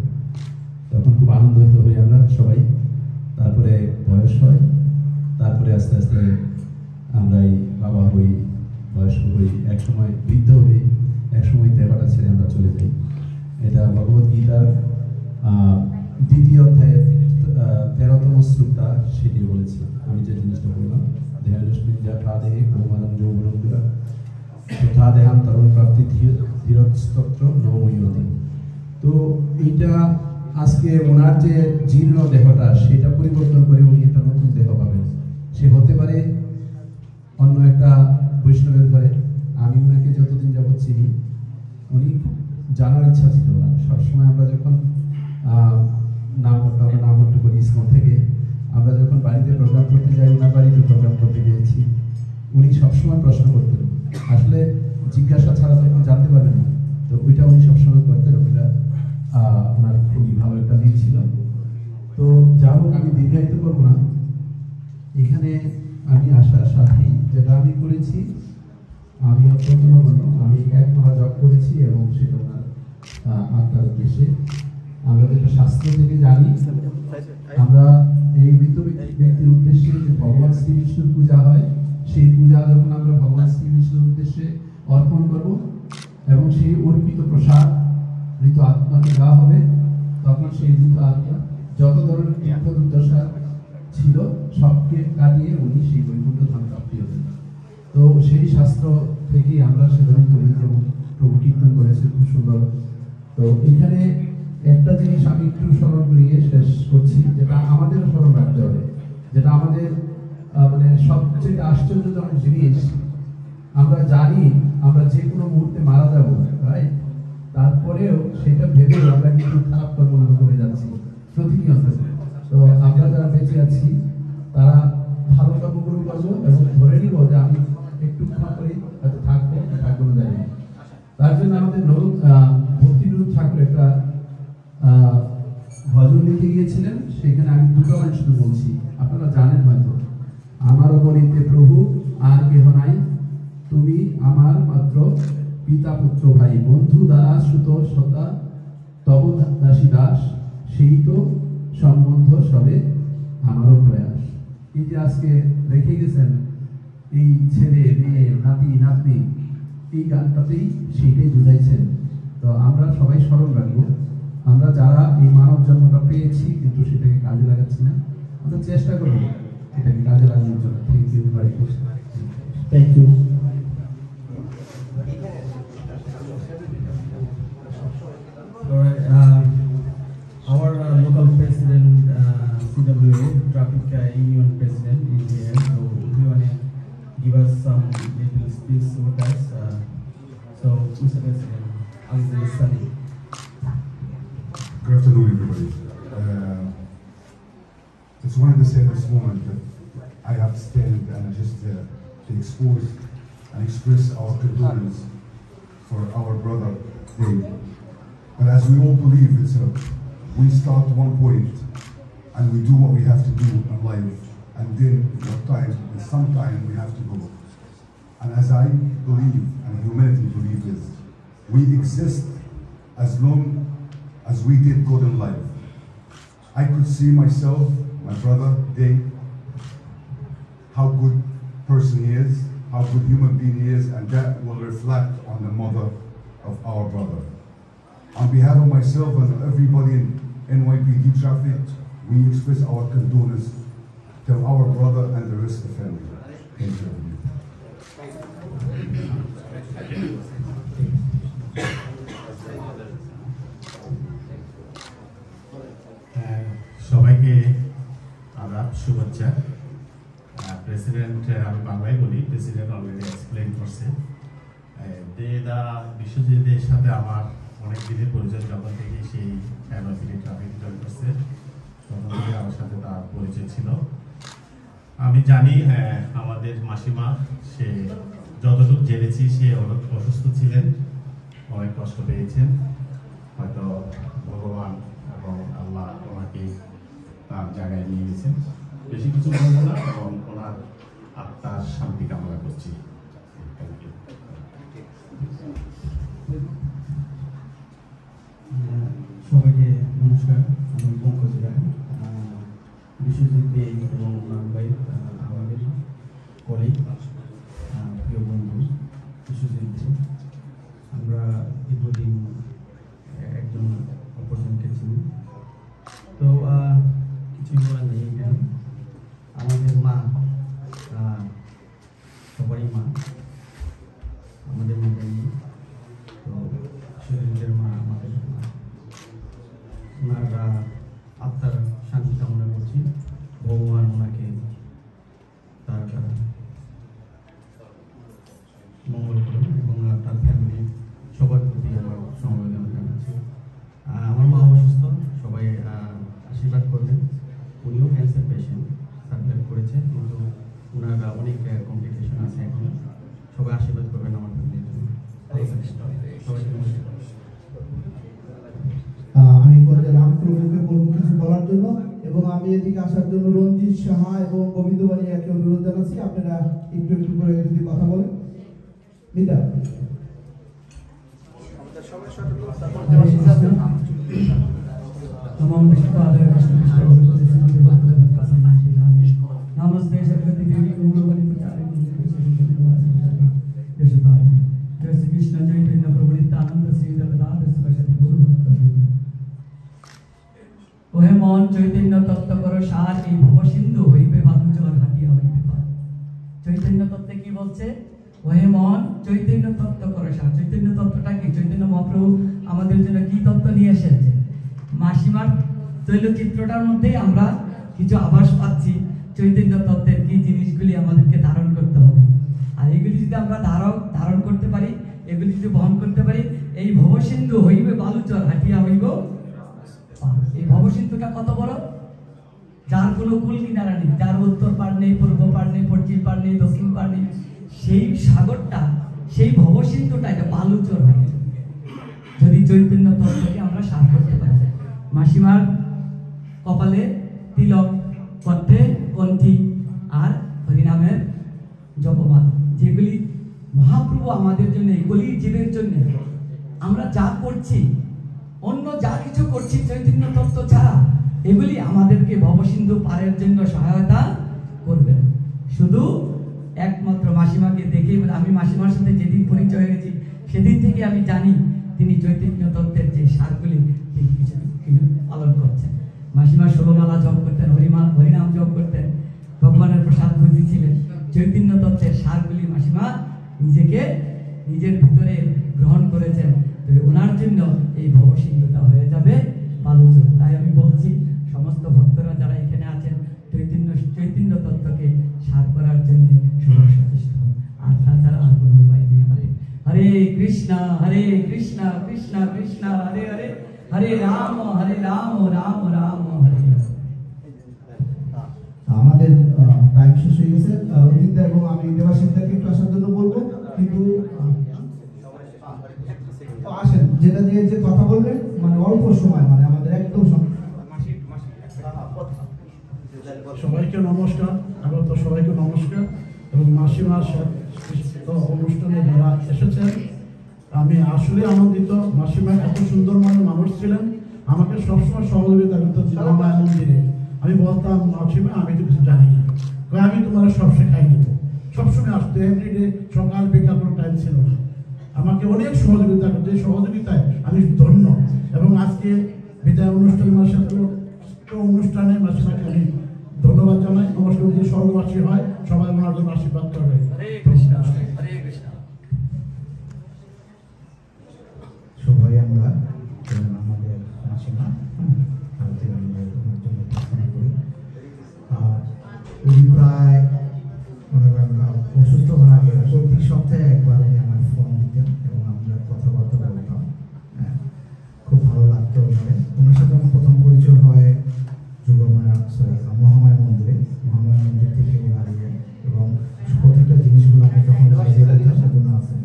Speaker 8: তখন খুব আনন্দিত হই আমরা সবাই। তারপরে বয়স হয়, তারপরে আস্তে আস্তে আমরা এই বাবা হই, বয়স্ক হই, এক সময় বৃদ্ধ হই, এক সময় দেহটা ছেড়ে আমরা চলে যাই। এটা ভগবদ গীতার 2য় অধ্যায়ের 13তম শ্লোকটা সেটি বলেছে। আমি যে জিনিসটা বললাম, দেহানুষ্মিন যথা দেহে কৌমারং যৌবনং দুরা তথা দেহান্তরং প্রাপ্তি ধীরস্তত্র নময়তি। তো এইটা আজকে ওনার যে জীর্ণ দেহটা সেটা পরিবর্তন করে উনি একটা নতুন দেহ পাবেন। সে হতে পারে অন্য একটা বৈষ্ণবের ঘরে। আমি ওনাকে যতদিন যাবৎ চিনি, উনি জানার ইচ্ছা ছিল না। সবসময় আমরা যখন নামহট্ট করি ইসকন থেকে, আমরা যখন বাড়িতে প্রোগ্রাম করতে যাই, ওনার বাড়িতে প্রোগ্রাম করতে গিয়েছি, উনি সবসময় প্রশ্ন করতেন। আসলে জিজ্ঞাসা ছাড়া তখন জানতে পারবেন না, তো ওইটা উনি সবসময় করতেন। ওইটা ওনার খুবই ভালো একটা দিক ছিল। তো যা হোক, আমি দীর্ঘায়িত করবো না। এখানে আমি আসার সাথেই যেটা আমি করেছি, আমি অত্যন্ত নগণ্য, আমি 1 মাস জব করেছি এবং সেটা ওনার আত্মার উদ্দেশ্যে। আমরা যেটা শাস্ত্র থেকে জানি, আমরা এই মৃত ব্যক্তির উদ্দেশ্যে যে ভগবান শ্রীবিষ্ণুর পূজা হয়, সেই পূজা যখন আমরা ভগবান শ্রীবিষ্ণুর উদ্দেশ্যে অর্পণ করব এবং সেই অর্পিত প্রসাদ মৃত আত্মাকে দেওয়া হবে, তখন সেই মৃত আত্মা যত ধরনের তীর্থ দুর্দশা ছিল সবকে কাটিয়ে উনি সেই বৈকুণ্ঠ ধাম প্রাপ্তি হবেন। তো সেই শাস্ত্র থেকেই আমরা সেখানে করি এবং প্রভু কীর্তন করেছে খুব সুন্দর। তো এখানে একটা জিনিস আমি একটু স্মরণ করিয়ে শেষ করছি, যেটা আমাদেরও স্মরণ রাখতে হবে, যেটা আমাদের মানে সবচেয়ে আশ্চর্যজনক জিনিস। আমরা জানি আমরা যে কোনো মুহূর্তে মারা যাবো, রাইট? তারপরেও সেটা ভেবে আমরা কিন্তু খারাপ কর্ম করে যাচ্ছি প্রতিনিয়ত। তো আমরা যারা বেঁচে আছি তারা ভালো কর্মগুলো করবো এবং ধরে নিব যে আমি একটুক্ষণ করে হয়তো থাকবো না জানি। তার জন্য আমাদের ভক্তিবিনোদ ঠাকুর একটা ভজন লিখে গিয়েছিলেন, সেখানে আমি 2টো লাইন শুধু বলছি, আপনারা জানেন হয়তো। আমার বলিতে প্রভু আর কেহ নাই, তুমি আমার মাত্র পিতা পুত্র ভাই, বন্ধু দ্বারা সুত সতা তব দাসী দাস, সেই তো সম্বন্ধ সবে আমারও প্রয়াস। এই যে আজকে রেখে গেছেন এই ছেলে মেয়ে নাতি নাতনি, এই গানটাতেই সেইটাই বুঝাইছেন। তো আমরা সবাই স্মরণ রাখবো, আমরা যারা এই মানব জন্মটা পেয়েছি কিন্তু সেটাকে কাজে লাগাচ্ছি না, আমরা চেষ্টা করবো এটাকে কাজে লাগানোর জন্য। Thank you, Hare Krishna.
Speaker 5: Thank you.
Speaker 10: Our local president, CWA, Traffic Union President, is here. So if you want to give us some little speech with us, so Mr. President, Azizul Sali.
Speaker 11: Good afternoon, everybody. Just wanted to say this moment that I have to stand and just to expose and express our condolence for our brother Dave. But as we all believe, we start one point and we do what we have to do in life, and then sometime we have to go. And as I believe, and humanity believes, we exist as long as we did good in life. I could see myself, my brother Dave, how good person he is, how good human being he is, and that will reflect on the mother of our brother. On behalf of myself and everybody in NYPD Traffic, we express our condolence to our brother and the rest of the family. Thank you.
Speaker 3: সবাইকে আদাব, শুভেচ্ছা। President, আমি বাংলায় বলি, president already explain করছে।
Speaker 12: দেদা বিশ্বজিতের সাথে আমার অনেক দিনের পরিচয়, যখন থেকে সেই ইউনিভার্সিটি ট্রাফিক জয়েন করছে তখন থেকে আমার সাথে তার পরিচয় ছিল। আমি জানি আমাদের মাসিমা, সে যতটুকু জেনেছি সে অনেক অসুস্থ ছিলেন, অনেক কষ্ট পেয়েছেন। হয়তো ভগবান এবং আল্লাহ ওনাকে তার জায়গায় নিয়ে গেছেন। বেশি কিছু বলবো না, এবং ওনার আত্মার শান্তি কামনা করছি।
Speaker 10: সবাইকে নমস্কার। আমি পঙ্কজ রায়, বিশ্বজিৎ দে এবং ভাই আমাদের কলিগ, প্রিয় বন্ধু বিশ্বজিৎ দে। আমরা দীর্ঘদিন একজন অপরজনকে চিনি। তো কিছুই বলার নেই এখানে। আমাদের মা, সবারই মা, আমাদের মায়ের। তো শরীরের মা আমাদের মা, ওনার আত্মার শান্তি কামনা করছি। ভগবান ওনাকে তার মঙ্গল করুন এবং তার ফ্যামিলি সবার প্রতি আমার সমবেদনা জানাচ্ছি। আমার মা অসুস্থ, সবাই আশীর্বাদ করবেন। উনিও ক্যান্সার পেশেন্ট, সার্ভাইভ করেছেন, কিন্তু ওনার অনেক কমপ্লিকেশন আছে এখন। সবাই আশীর্বাদ করবেন আমার ফ্যামিলির জন্য। সবাইকে নমস্কার।
Speaker 5: আমি রামপ্রভুকে বলবো কিছু বলার জন্য, এবং আমি এদিকে আসার জন্য রঞ্জিত সাহা এবং গোবিন্দ বানিয়াকে অনুরোধ জানাচ্ছি, আপনারা একটু একটু করে যদি কথা বলেন। মিতা
Speaker 6: तमाम विष्णुपादाय नमस्ते सरस्वती देवी गौरवणी प्रचारिणी जय श्री कृष्ण चैतन्य प्रभु नित्यानंद श्री जगन्नाथ सरस्वती गुरु ওহে মন চৈতন্য তত্ত্ব করো সার, এই ভব সিন্ধু হইবে বালুচর হাটিয়া হইবে পার। চৈতন্য তত্ত্বে কি বলছে? ওহে মন চৈতন্য তত্ত্ব করো সার। চৈতন্য তত্ত্বটা কি? চৈতন্য মহাপ্রভু আমাদের জন্য কি তত্ত্ব নিয়ে এসেছে? মাসিমার তৈলচিত্রটার মধ্যেই আমরা কিছু আভাস পাচ্ছি চৈতন্য তত্ত্বের কি জিনিসগুলি আমাদেরকে ধারণ করতে হবে। আর এগুলি যদি আমরা ধারণ করতে পারি, এগুলি যদি বহন করতে পারি, এই ভবসিন্ধু হইবে বালুচর হাটিয়া হইব। এই ভবসিন্ধুটা কত বড়? যার কোনো কুল কিনারা নেই, যার উত্তর পার নেই, পূর্ব পার নেই, পশ্চিম পার নেই, দক্ষিণ পার নেই, সেই সাগরটা, সেই ভবসিন্ধুটা এটা বালুচর হয়ে যাবে যদি চৈতন্য তত্ত্বকে আমরা সার করতে পারি। মাসিমার কপালে তিলক, কণ্ঠে কণ্ঠি আর হরিনামের জপমালা, যেগুলি মহাপ্রভু আমাদের জন্য, এগুলির জীবের জন্য আমরা যা করছি, অন্য যা কিছু করছি চৈতন্য তত্ত্ব ছাড়া, এগুলি আমাদেরকে ভবসিন্ধু পারের জন্য সহায়তা করবে। শুধু একমাত্র মাসিমাকে দেখেই, আমি মাসিমার সাথে যেদিন পরিচয় হয়েছি সেদিন থেকে আমি জানি তিনি চৈতন্য তত্ত্বের যে সারগুলি তিনি পালন করছেন। মাসিমা ষোলমালা জপ করতেন, হরিনাম জপ করতেন, ভগবানের প্রসাদ বুঝিয়েছিলেন। চৈতন্য তত্ত্বের সারগুলি মাসিমা নিজেকে নিজের ভিতরে গ্রহণ করেছেন। তো ওনার জন্য এই ভবসিন্ধুটা হয়ে যাবে বালুচর। তাই আমি বলছি সমস্ত ভক্তরা যারা এখানে আছেন, চৈতন্য তত্ত্বকে সার করার জন্য সবাই সচেষ্ট হন। আর তাছাড়া আর কোনো উপায় নেই আমাদের। হরে কৃষ্ণ কৃষ্ণ কৃষ্ণ হরে হরে, হরে রাম রাম রাম হরে হরে।
Speaker 5: আমাদের টাইম শেষ হয়ে গেছে। রঞ্জিতা এবং আমি দেবাশিসদাকে একটু আসার জন্য বলবো, কিন্তু আসেন, যেটা দিয়ে যে কথা বলবেন মানে অল্প সময়, মানে আমাদের একদম
Speaker 13: সবাইকে নমস্কার। আবার তো সবাইকে নমস্কার, এবং মাসিমার অনুষ্ঠানে যারা এসেছেন, আমি আসলে আনন্দিত। মাসিমা এত সুন্দর মানুষ ছিলেন, আমাকে সবসময় সহযোগিতা করতেন রামায় মন্দিরে। আমি বলতাম, মাসিমা আমি তো কিছু জানি না, আমি তোমার সব শেখাই দিব। সবসময় আসতো, এভরিডে, সকাল বিকাল কোনো টাইম ছিল না। আমাকে অনেক সহযোগিতা করতে, সহযোগিতায় আমি ধন্য। এবং আজকে বিদায় অনুষ্ঠানে মাসিমাকে আমি ধন্যবাদ জানাই। নমস্কার। যদি স্বর্গবাসী হয় সবাই ওনার জন্য আশীর্বাদ করবে।
Speaker 5: সবাই আমরা আমাদের মাসিমা প্রার্থনা করি। উনি প্রায় মনে করেন অসুস্থ হওয়ার আগে প্রতি সপ্তাহে একবার উনি আমার ফোন দিতেন, হয়। ওনার সাথে আমার প্রথম পরিচয় হয় মহামায়া মন্দিরে। মহামায়া মন্দির থেকে উনি দাঁড়িয়ে এবং প্রতিটা জিনিসগুলো আমি যখন সেজন্য আছে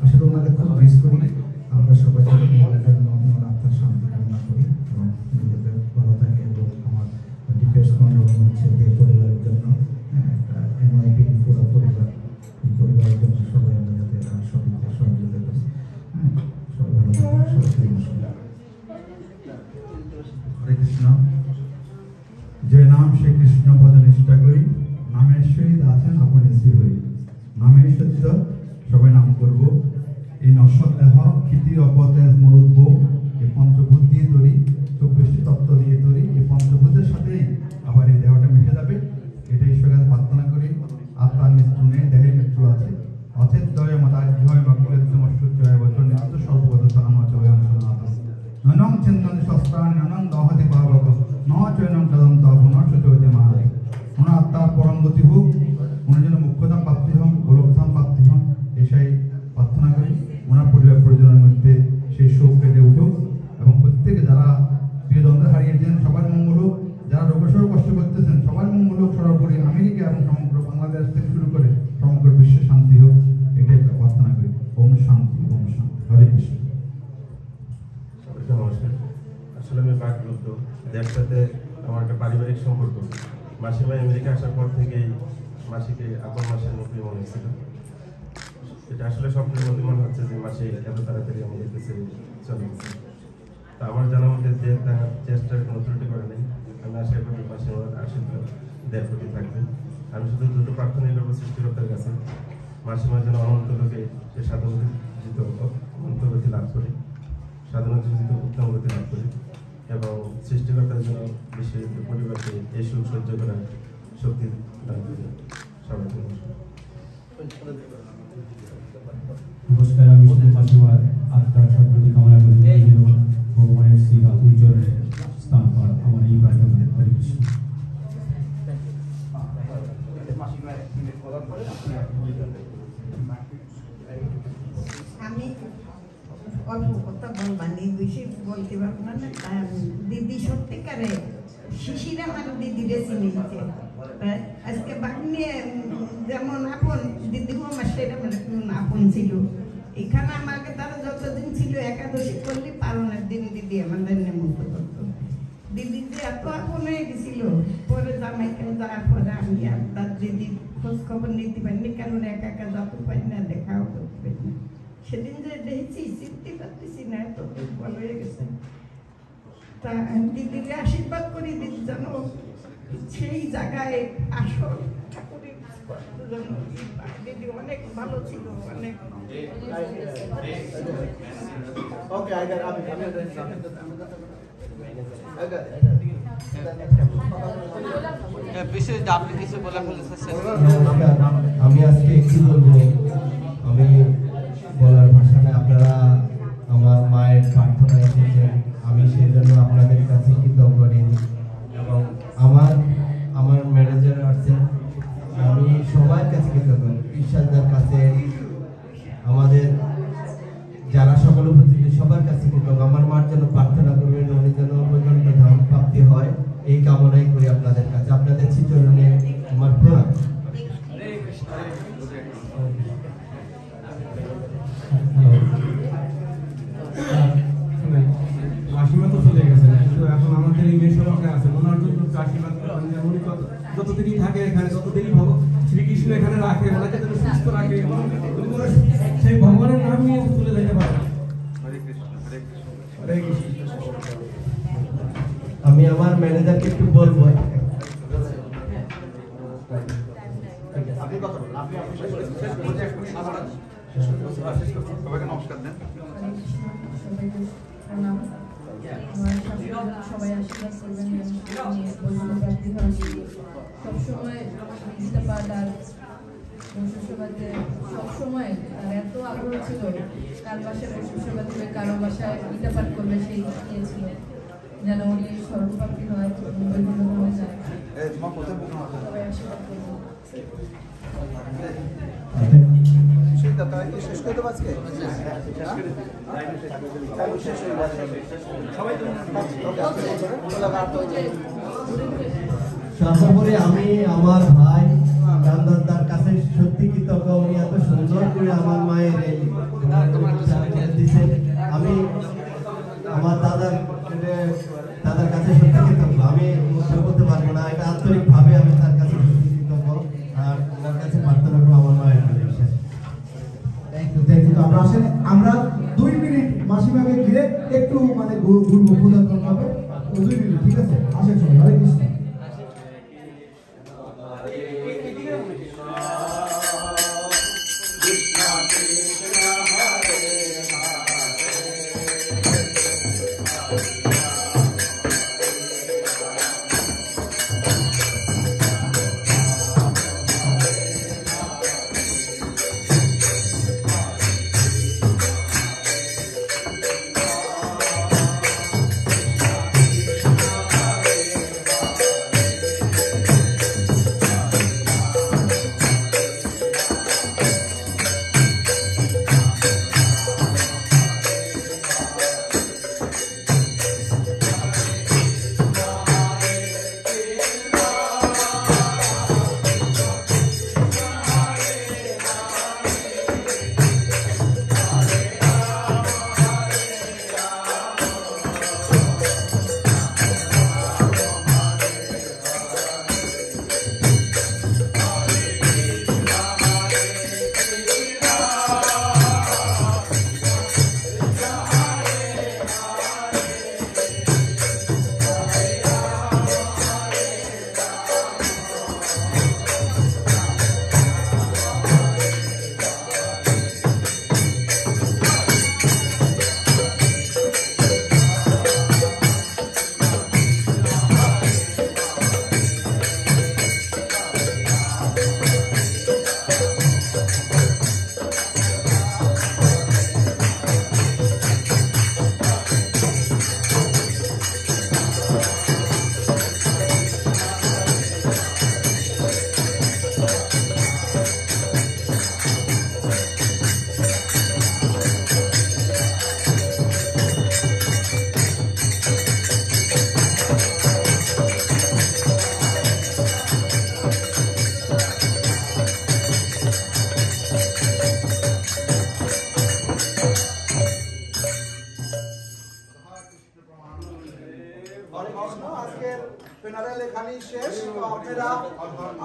Speaker 5: আসলে ওনাকে খুব মিস করি। আমরা সবাই ওনার আত্মার শান্তি কামনা করি এবং নিজেদের ভালো থাকে এবং আমার ডিপেন্ডস হচ্ছে যে পরিবারের জন্য একটা এনআইপি পুরো পরিবারের জন্য সবাই আমরা যাতে সঠিক সহযোগিতা করি। সবাই ভালো থাকে, সবাই নমস্কার।
Speaker 4: হরে কৃষ্ণ। যে নাম সে কৃষ্ণ পদ নিষ্ঠা করি, নামের সহিত আছেন আপনি স্থির হই। নামের সত্য সবাই নাম করব। এই নশ্বর দেহ ক্ষিতির অপতেজ মরুদ্ভ, এই পঞ্চভূত দিয়ে তৈরি, 24টি তত্ত্ব দিয়ে তৈরি। এই পঞ্চভূতের সাথেই আবার এই দেহটা মিশে যাবে। এটা ঈশ্বরের প্রার্থনা করি। আত্মার মৃত্যু নেই, দেহের মৃত্যু আছে। অথের জয় মতাধ্যায় মকুলেশ্বর বচন নিত্য সর্বগত সনামচয় ননং চিন্তন শস্ত্রাণ ননং দহতি পাবক ন চয়নং তদন্ত পুনঃ চৈতে মহারাজ। ওনার আত্মার পরম গতি হোক, ওনার জন্য মুখ্যধাম প্রাপ্তি হন, গোলকধাম প্রাপ্তি হন, এসাই প্রার্থনা করি। ওনার পরিবার পরিজনের মধ্যে সেই শোক কেটে উঠুক এবং প্রত্যেকে যারা প্রিয়জনদের হারিয়েছেন সবার মঙ্গল হোক, যারা রোগসহ কষ্ট করতেছেন সবার মঙ্গল হোক। সর্বোপরি আমেরিকা এবং সমগ্র বাংলাদেশ থেকে শুরু করে সমগ্র বিশ্বে শান্তি হোক, এটাই প্রার্থনা করি। ওম শান্তি, ওম শান্তি। হরে কৃষ্ণ।
Speaker 12: নমস্কার। আসলে আমি বাকরুদ্ধ। এর সাথে আমার একটা পারিবারিক সম্পর্ক। মাসিমা আমেরিকা আসার পর থেকেই মাসিকে আপন মাসের মতোই মনে হয়েছিল। এটা আসলে স্বপ্নের মধ্যে মনে হচ্ছে যে মাসি এত তাড়াতাড়ি আমাদের কাছে চলে গেছে। তা আমার জানার মধ্যে যে তার চেষ্টার কোনো ত্রুটি করে নেই। আমি আশা করি মাসি আমার আশীর্বাদ দেড় কোটি থাকবে। আমি শুধু দুটো প্রার্থনাই করবো সৃষ্টিকর্তার কাছে, মাসিমা যেন অনন্ত লোকে সে সাধনজিত অন্তর্গতি লাভ করে, সাধনজিত উত্তম গতি লাভ করে এবং সৃষ্টিকর্তার জন্য বিশ্বের পরিবারকে এই সুখ সহ্য করার শক্তি দান করে। সবাইকে
Speaker 14: নমস্কার। আমি মাসিমার আত্মার সদ্গতি কামনা করি, ভগবানের শ্রী রাতুল চরণে স্থান পান আমার এই প্রার্থনা। হরে কৃষ্ণ।
Speaker 15: আমি অল্প কথা বলবানি, বেশি বলতে পারবো না। দিদি সত্যিকারে শিশির আমার দিদিরে চিনিয়েছে। আজকে বাগনিয়ে যেমন আপন, দিদিও আমার সেটা মানে আপন ছিল। এখানে আমাকে তারা যতদিন ছিল একাদশী করলে পালনের দিন দিদি আমাদের নেমন্ত করতো। দিদি যে এত আপন হয়ে গেছিল, পরে জামাইকে যাওয়ার পরে আমি আর তার দিদির খোঁজ খবর নিতে পারিনি, কারণ একা একা যাতে পারি না, দেখাও করতে পারি না। সেদিন যে দেখছি চিনতে পারতেছি না, এত দুর্বল হয়ে গেছে। তা দিদিকে আশীর্বাদ করি, দিদি যেন সেই জায়গায় আসল ঠাকুরের দিদি অনেক ভালো ছিল, অনেক
Speaker 16: আমি আজকে একটু বলবো, আমি বলার ভাষা না। আপনারা আমার মায়ের প্রার্থনা এসেছেন, আমি সেই জন্য আপনাদের কাছে কৃতজ্ঞ এবং আমার ম্যানেজার আছেন, আমি সবার কাছে কৃতজ্ঞ। ঈশ্বরদের কাছে, আমাদের যারা সকল উপস্থিত সবার কাছে কৃতজ্ঞ। আমার মার জন্য প্রার্থনা করবেন, উনি যেন পর্যন্ত ধাম প্রাপ্তি হয় এই কামনাই করি আপনাদের কাছে। আপনাদের চিত্রণে আমার প্রণাম।
Speaker 9: মাসিমা তো চলে গেছেন, কিন্তু এখন আমাদের এই মেয়ে সবাই আছে, ওনার জন্য আশীর্বাদ করেন যে উনি যতদিনই থাকে এখানে, ততদিনই শ্রীকৃষ্ণ এখানে রাখে, ওনাকে যেন সুস্থ রাখে, সেই ভগবানের নাম নিয়ে চলে যেতে পারে।
Speaker 16: আমি আমার ম্যানেজারকে একটু বলবো।
Speaker 17: সবাইকে নমস্কার দেন।
Speaker 18: সবাই আশীর্বাদ করবেন, সবসময় ইস্তাপাত আর বসুসভাতে সবসময় তার এত আগ্রহ ছিল, কার বাসায় বসুসভা দেবে, কারো বাসায় ইস্তাপাত করবে, সেই ছিল যেন উনি সর্বপ্রাপ্তি হয়, যায়। সবাই আশীর্বাদ করবেন।
Speaker 2: শেষ করে দেবো আজকে
Speaker 16: সর্বোপরি আমি আমার ভাই রামদাসদার কাছে সত্যি কৃতজ্ঞ। উনি এত সুন্দর করে আমার মায়ের এই দিচ্ছেন। আমি আমার দাদার কাছে সত্যি কৃতজ্ঞ। আমি মুখে বলতে পারবো না, এটা আন্তরিকভাবে আমি তার কাছে সত্যি কৃতজ্ঞ। আর ওনার কাছে প্রার্থনা করবো আমার মায়ের বিশ্বাস।
Speaker 5: আমরা আসলে আমরা 2 মিনিট মাসিমাকে ঘিরে একটু মানে ঘুরবো ক্ষুধার্ত হবে 2 মিনিট, ঠিক আছে? আসেন সবাই, হরে কৃষ্ণ।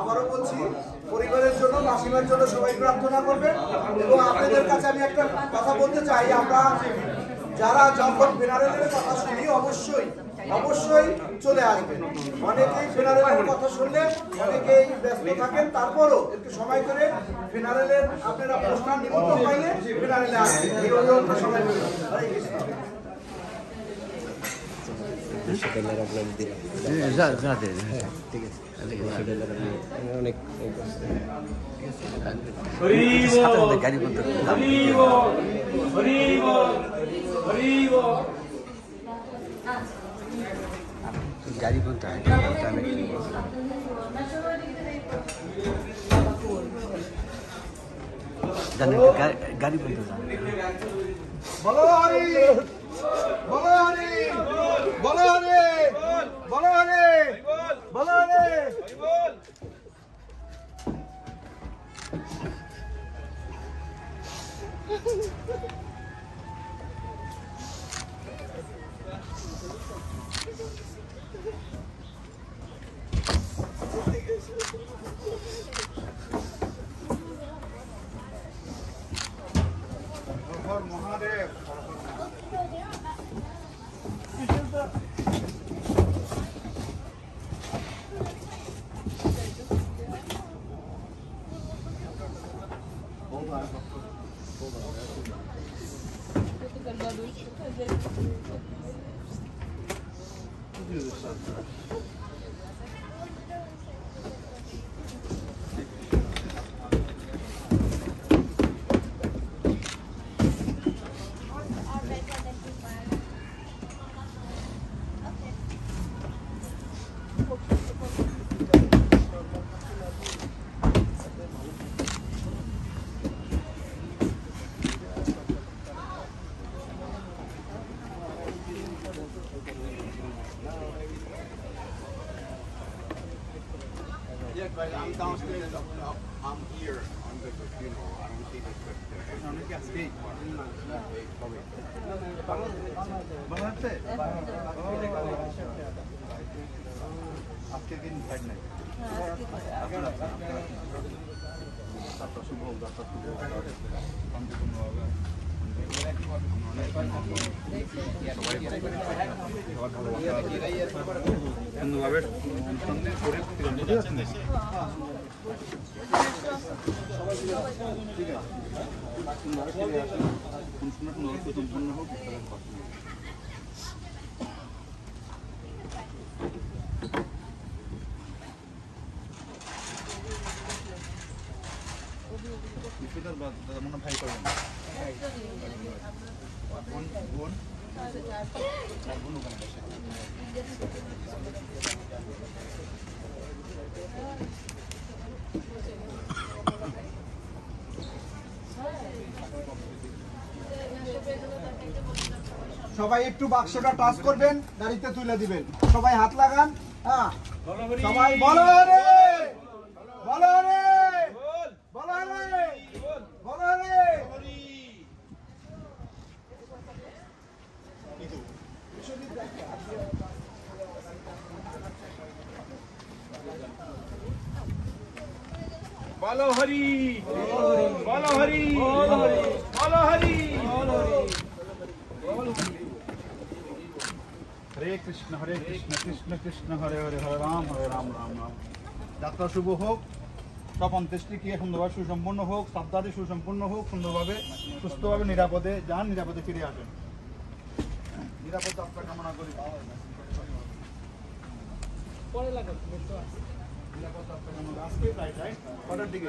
Speaker 2: আবারও বলছি, পরিবারের জন্য, মাসিমার জন্য সবাই প্রার্থনা করবেন। এবং আপনাদের কাছে আমি একটা কথা বলতে চাই, আমরা যারা যখন ফেনারেলের কথা শুনি অবশ্যই চলে আসবেন। অনেকেই ফেনারেলের কথা শুনলে অনেকেই ব্যস্ত থাকেন, তারপরও একটু সময় করে ফেনারেলের আপনারা প্রশ্ন নিমন্ত্রণ পাইলে ফেনারেলে আসবেন। এই অনুরোধটা সবাই করবেন। হরে কৃষ্ণ।
Speaker 19: গাড়ি বলতে হয় জানেন, গাড়ি বলতে
Speaker 2: বলো হরি, বলো হরি, বলো হরি, বলো হরি, বলো Hari. Mahadev
Speaker 17: Yeah, but I'm downstairs. I'm here on the funeral. I don't see the no, no, yeah, speak. আজকে দিন ফাইট নাই যাত্রা শুভ হোক, যাত্রা শুভ হোক, শান্তিপূর্ণভাবে সুন্দরভাবে সম্পন্ন হোক। মনে ভাই করবেন
Speaker 2: সবাই একটু বাক্সটা টাচ করবেন, গাড়িতে তুলে দিবেন। সবাই হাত লাগান। হ্যাঁ, সবাই বলো রে, বলো রে, বলো রে, বলো রে।
Speaker 17: বলো হরি, বলো হরি, বলো হরি। হরে কৃষ্ণ কৃষ্ণ কৃষ্ণ হরে হরে, হরে রাম রাম রাম। যাত্রা শুভ হোক, সব অন্ত্যেষ্টিক্রিয়া সুন্দরভাবে সুসম্পন্ন হোক, সাবধানে সুসম্পন্ন হোক, সুন্দরভাবে সুস্থভাবে নিরাপদে যান, নিরাপদে ফিরে আসেন। নিরাপদ যাত্রা কামনা করি। নিরাপদ যাত্রা কামনা। আজকে রাইট কটার দিকে?